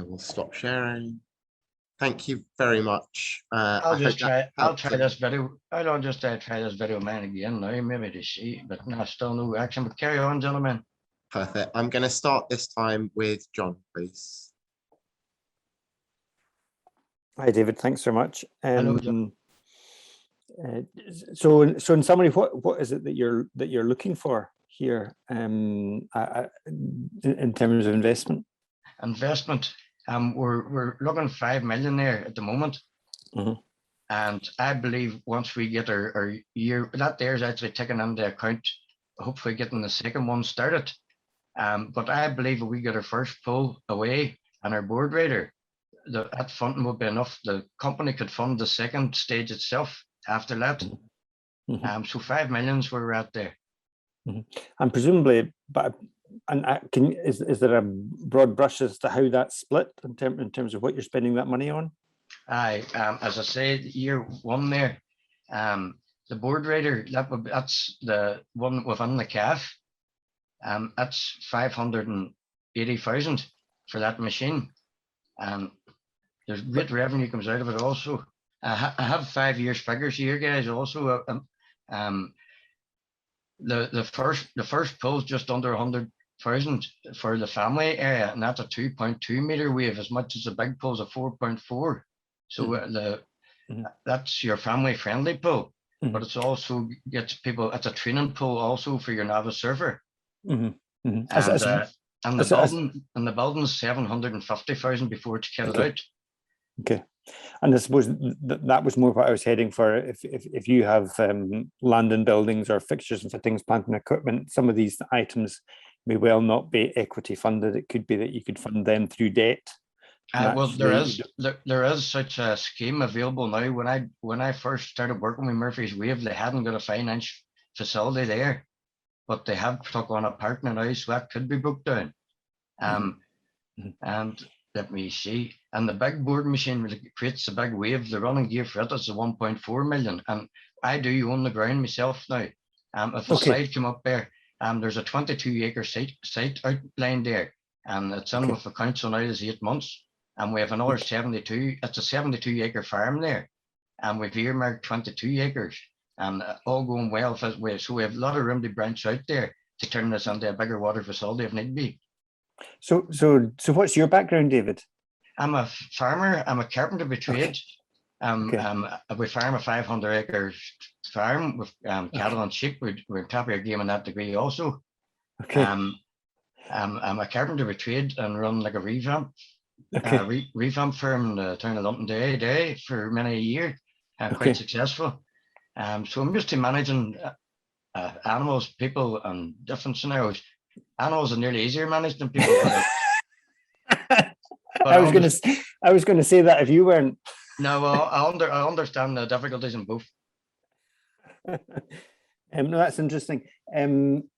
We'll stop sharing. Thank you very much. I'll try this video. I'll just try this video man again now, maybe to see, but no, still no action. But carry on, gentlemen. Perfect. I'm going to start this time with John, please. Hi, David. Thanks so much. Hello, John. So in summary, what is it that you're looking for here in terms of investment? Investment. We're looking 5 million there at the moment. Mm-hmm. And I believe once we get our year, that there is actually taken into account, hopefully getting the second one started. But I believe if we get our first pull away and our board rider, that funding would be enough. The company could fund the second stage itself after that. So 5 millions where we're at there. And presumably, is there a broad brush as to how that's split in terms of what you're spending that money on? Aye, as I said, year one there, the board raider, that's the one within the calf. That's 580,000 for that machine. There's great revenue comes out of it also. I have 5 years figures here, guys. Also, the first pull is just under 100,000 for the family area, and that's a 2.2 meter wave, as much as the big pull is a 4.4. So that's your family friendly pull, but it's also gets people. It's a training pull also for your novice surfer. And the building's 750,000 before it's kitted out. Okay, and I suppose that was more what I was heading for. If you have land and buildings or fixtures and fittings, plant and equipment, some of these items may well not be equity funded. It could be that you could fund them through debt. Well, there is such a scheme available now. When I first started working with Murphy's Wave, they hadn't got a finance facility there, but they have took on a partner now, so that could be broke down. And let me see. And the big board machine that creates the big wave, the running gear for it is 1.4 million. And I do own the ground myself now. If the slide come up there, there's a 22-acre site outlined there, and it's in with the council now. Is 8 months. And we have another 72, it's a 72-acre farm there. And we've earmarked 22 acres. And all going well. So we have a lot of room to branch out there to turn this into a bigger water facility if need be. So what's your background, David? I'm a farmer. I'm a carpenter by trade. We farm a 500-acre farm with cattle and sheep. We're top of our game in that degree also. I'm a carpenter by trade and run like a revamp. Revamp firm in the town of Londonderry for many a year, quite successful. So I'm used to managing animals, people, and different scenarios. Animals are nearly easier managed than people. I was going to say that if you weren't. No, well, I understand the difficulties in both. No, that's interesting.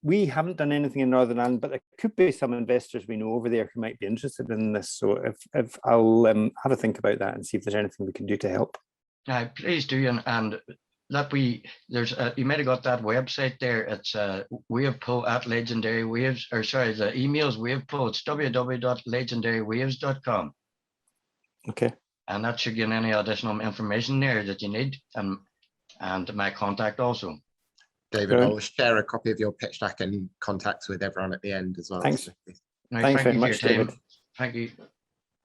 We haven't done anything in Northern Ireland, but there could be some investors we know over there who might be interested in this. So if I'll have a think about that and see if there's anything we can do to help. Please do, and that you might have got that website there. It's wavepull at Legendary Waves, or sorry, the email's wavepull. It's www.legendarywaves.com. Okay. And that should give any additional information there that you need, and my contact also. David, I'll share a copy of your pitch deck and contacts with everyone at the end as well. Thanks. Thanks very much, David. Thank you.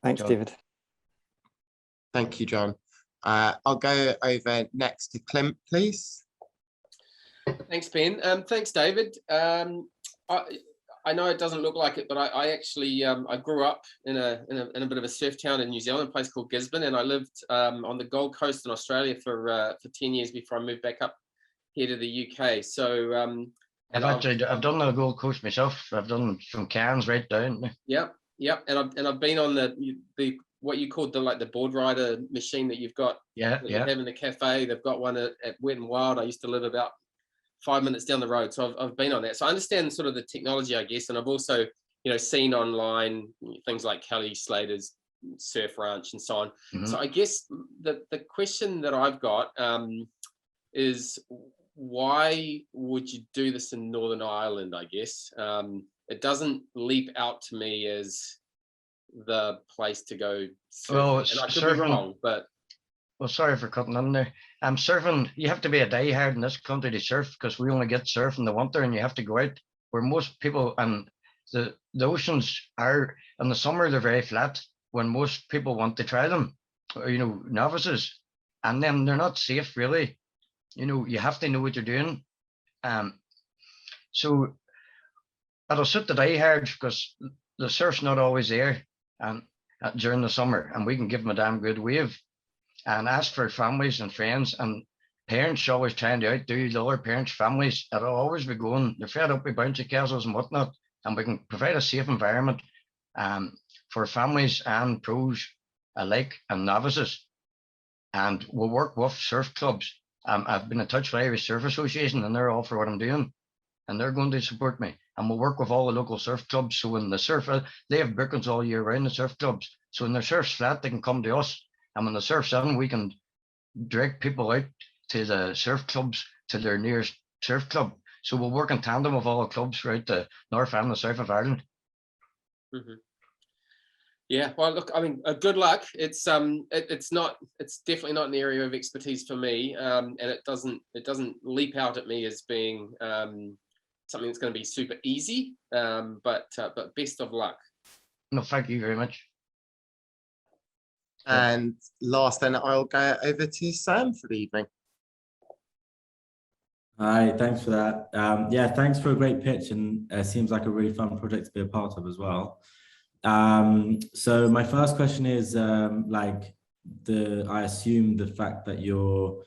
Thanks, John. David. Thank you, John. I'll go over next to Clint, please. Thanks, Ben. Thanks, David. I know it doesn't look like it, but I actually I grew up in a bit of a surf town in New Zealand, a place called Gisborne, and I lived on the Gold Coast in Australia for 10 years before I moved back up here to the UK. So I've done the Gold Coast myself. I've done from Cairns right down. Yep, and I've been on the what you called the board rider machine that you've got. You have in the cafe. They've got one at Wet and Wild. I used to live about 5 minutes down the road, so I've been on that. So I understand sort of the technology, I guess, and I've also seen online things like Kelly Slater's Surf Ranch and so on. So I guess the question that I've got is, why would you do this in Northern Ireland? I guess it doesn't leap out to me as the place to go surfing. Well, and I could be wrong, but well, sorry for cutting in there. Surfing, you have to be a diehard in this country to surf, because we only get surf in the winter and you have to go out, where most people, and the oceans are, in the summer they're very flat when most people want to try them, novices, and then they're not safe really. You have to know what you're doing. So it'll suit the diehards, because the surf's not always there and during the summer, and we can give them a damn good wave. And as for families and friends and parents always trying to outdo the other parents' families, it'll always be going, they're fed up with bouncy castles and whatnot, and we can provide a safe environment for families and pros alike and novices. And we'll work with surf clubs. I've been in touch with Irish Surf Association, and they're all for what I'm doing, and they're going to support me. And we'll work with all the local surf clubs. So when the surf, they have bookings all year round, the surf clubs. So when the surf's flat, they can come to us. And when the surf's in, we can direct people out to the surf clubs, to their nearest surf club. So we'll work in tandem with all the clubs throughout the north and the south of Ireland. Mm-hmm. Yeah, well, look, I mean, good luck. It's definitely not an area of expertise for me, and it doesn't leap out at me as being something that's going to be super easy. But best of luck. No, thank you very much. And last, then I'll go over to Sam for the evening. Hi, thanks for that. Yeah, thanks for a great pitch, and it seems like a really fun project to be a part of as well. So my first question is, I assume the fact that you're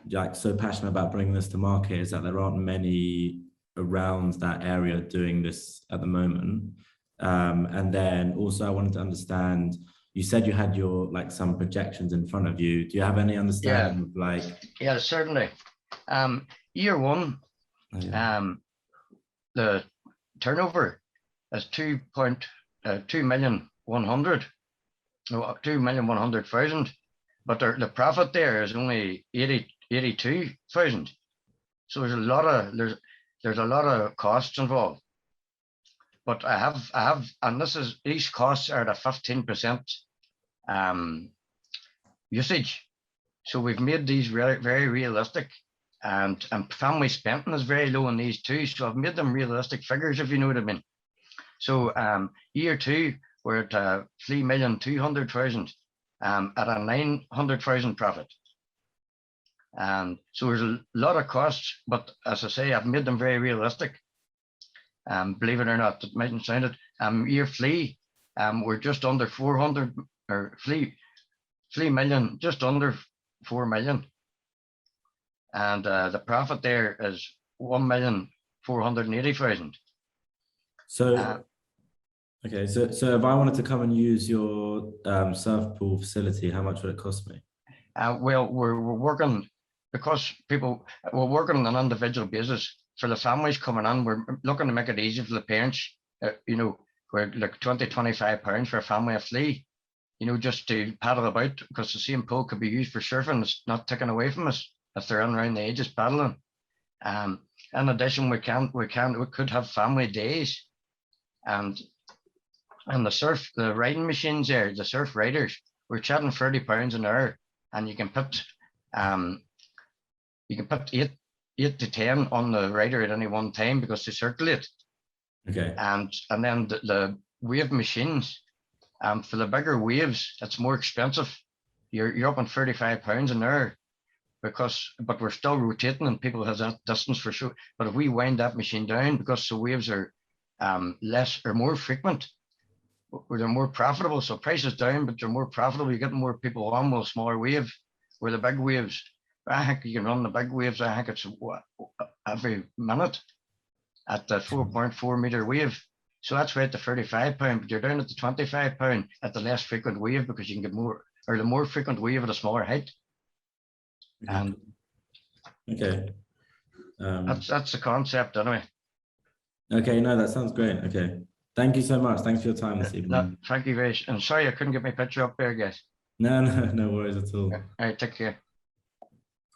like so passionate about bringing this to market is that there aren't many around that area doing this at the moment. And then also I wanted to understand, you said you had your like some projections in front of you. Do you have any understanding of like? Yeah, certainly. Year one, the turnover is 2,100,000, but the profit there is only 82,000. So there's a lot of costs involved. But I have, and these costs are at a 15% usage. So we've made these very realistic, and family spending is very low on these too. So I've made them realistic figures, if you know what I mean. So year two, we're at 3,200,000 at a 900,000 profit. So there's a lot of costs, but as I say, I've made them very realistic. Believe it or not, it mightn't sound it. Year three, we're just under 400, or 3 million, just under 4 million. And the profit there is 1,480,000. So, okay, so if I wanted to come and use your surf pool facility, how much would it cost me? Well, we're working, because we're working on an individual basis. For the families coming in, we're looking to make it easy for the parents. We're like £20-25 for a family of 3, just to paddle about, because the same pool could be used for surfing. It's not taken away from us if they're in around the edges paddling. In addition, we could have family days, and the riding machines there, the surf riders, we're charging £30 an hour, and you can put 8 to 10 on the rider at any one time, because they circulate. Okay. And then the wave machines, for the bigger waves, it's more expensive. You're up on £35 an hour, but we're still rotating and people have that distance for sure. But if we wind that machine down, because the waves are more frequent, they're more profitable. So price is down, but they're more profitable. You're getting more people on with a smaller wave. Where the big waves, I think you can run the big waves. I think it's every minute at the 4.4 meter wave. So that's right, the £35, but you're down at the £25 at the less frequent wave, because you can get more, or the more frequent wave at a smaller height. And okay, that's the concept anyway. Okay, no, that sounds great. Okay, thank you so much. Thanks for your time this evening. No, thank you very much. And sorry I couldn't get my picture up there, guys. No worries at all. All right, take care.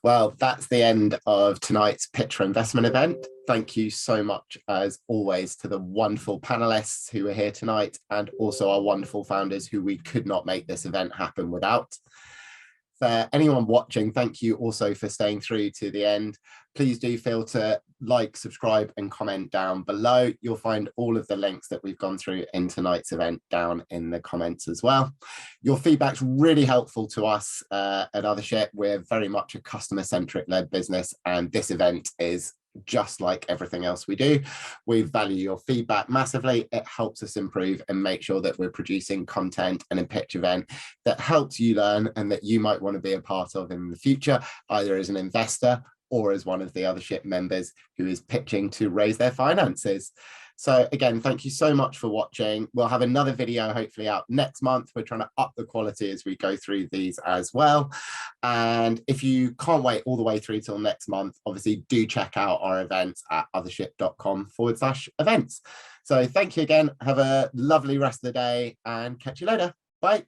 Well, that's the end of tonight's Pitch for Investment event. Thank you so much, as always, to the wonderful panelists who are here tonight, and also our wonderful founders who we could not make this event happen without. For anyone watching, thank you also for staying through to the end. Please do feel to like, subscribe and comment down below. You'll find all of the links that we've gone through in tonight's event down in the comments as well. Your feedback's really helpful to us at Othership. We're very much a customer-centric led business, and this event is just like everything else we do. We value your feedback massively. It helps us improve and make sure that we're producing content and a pitch event that helps you learn and that you might want to be a part of in the future, either as an investor or as one of the Othership members who is pitching to raise their finances. So again, thank you so much for watching. We'll have another video hopefully out next month. We're trying to up the quality as we go through these as well. And if you can't wait all the way through till next month, obviously do check out our events at othership.com/events. So thank you again. Have a lovely rest of the day and catch you later. Bye.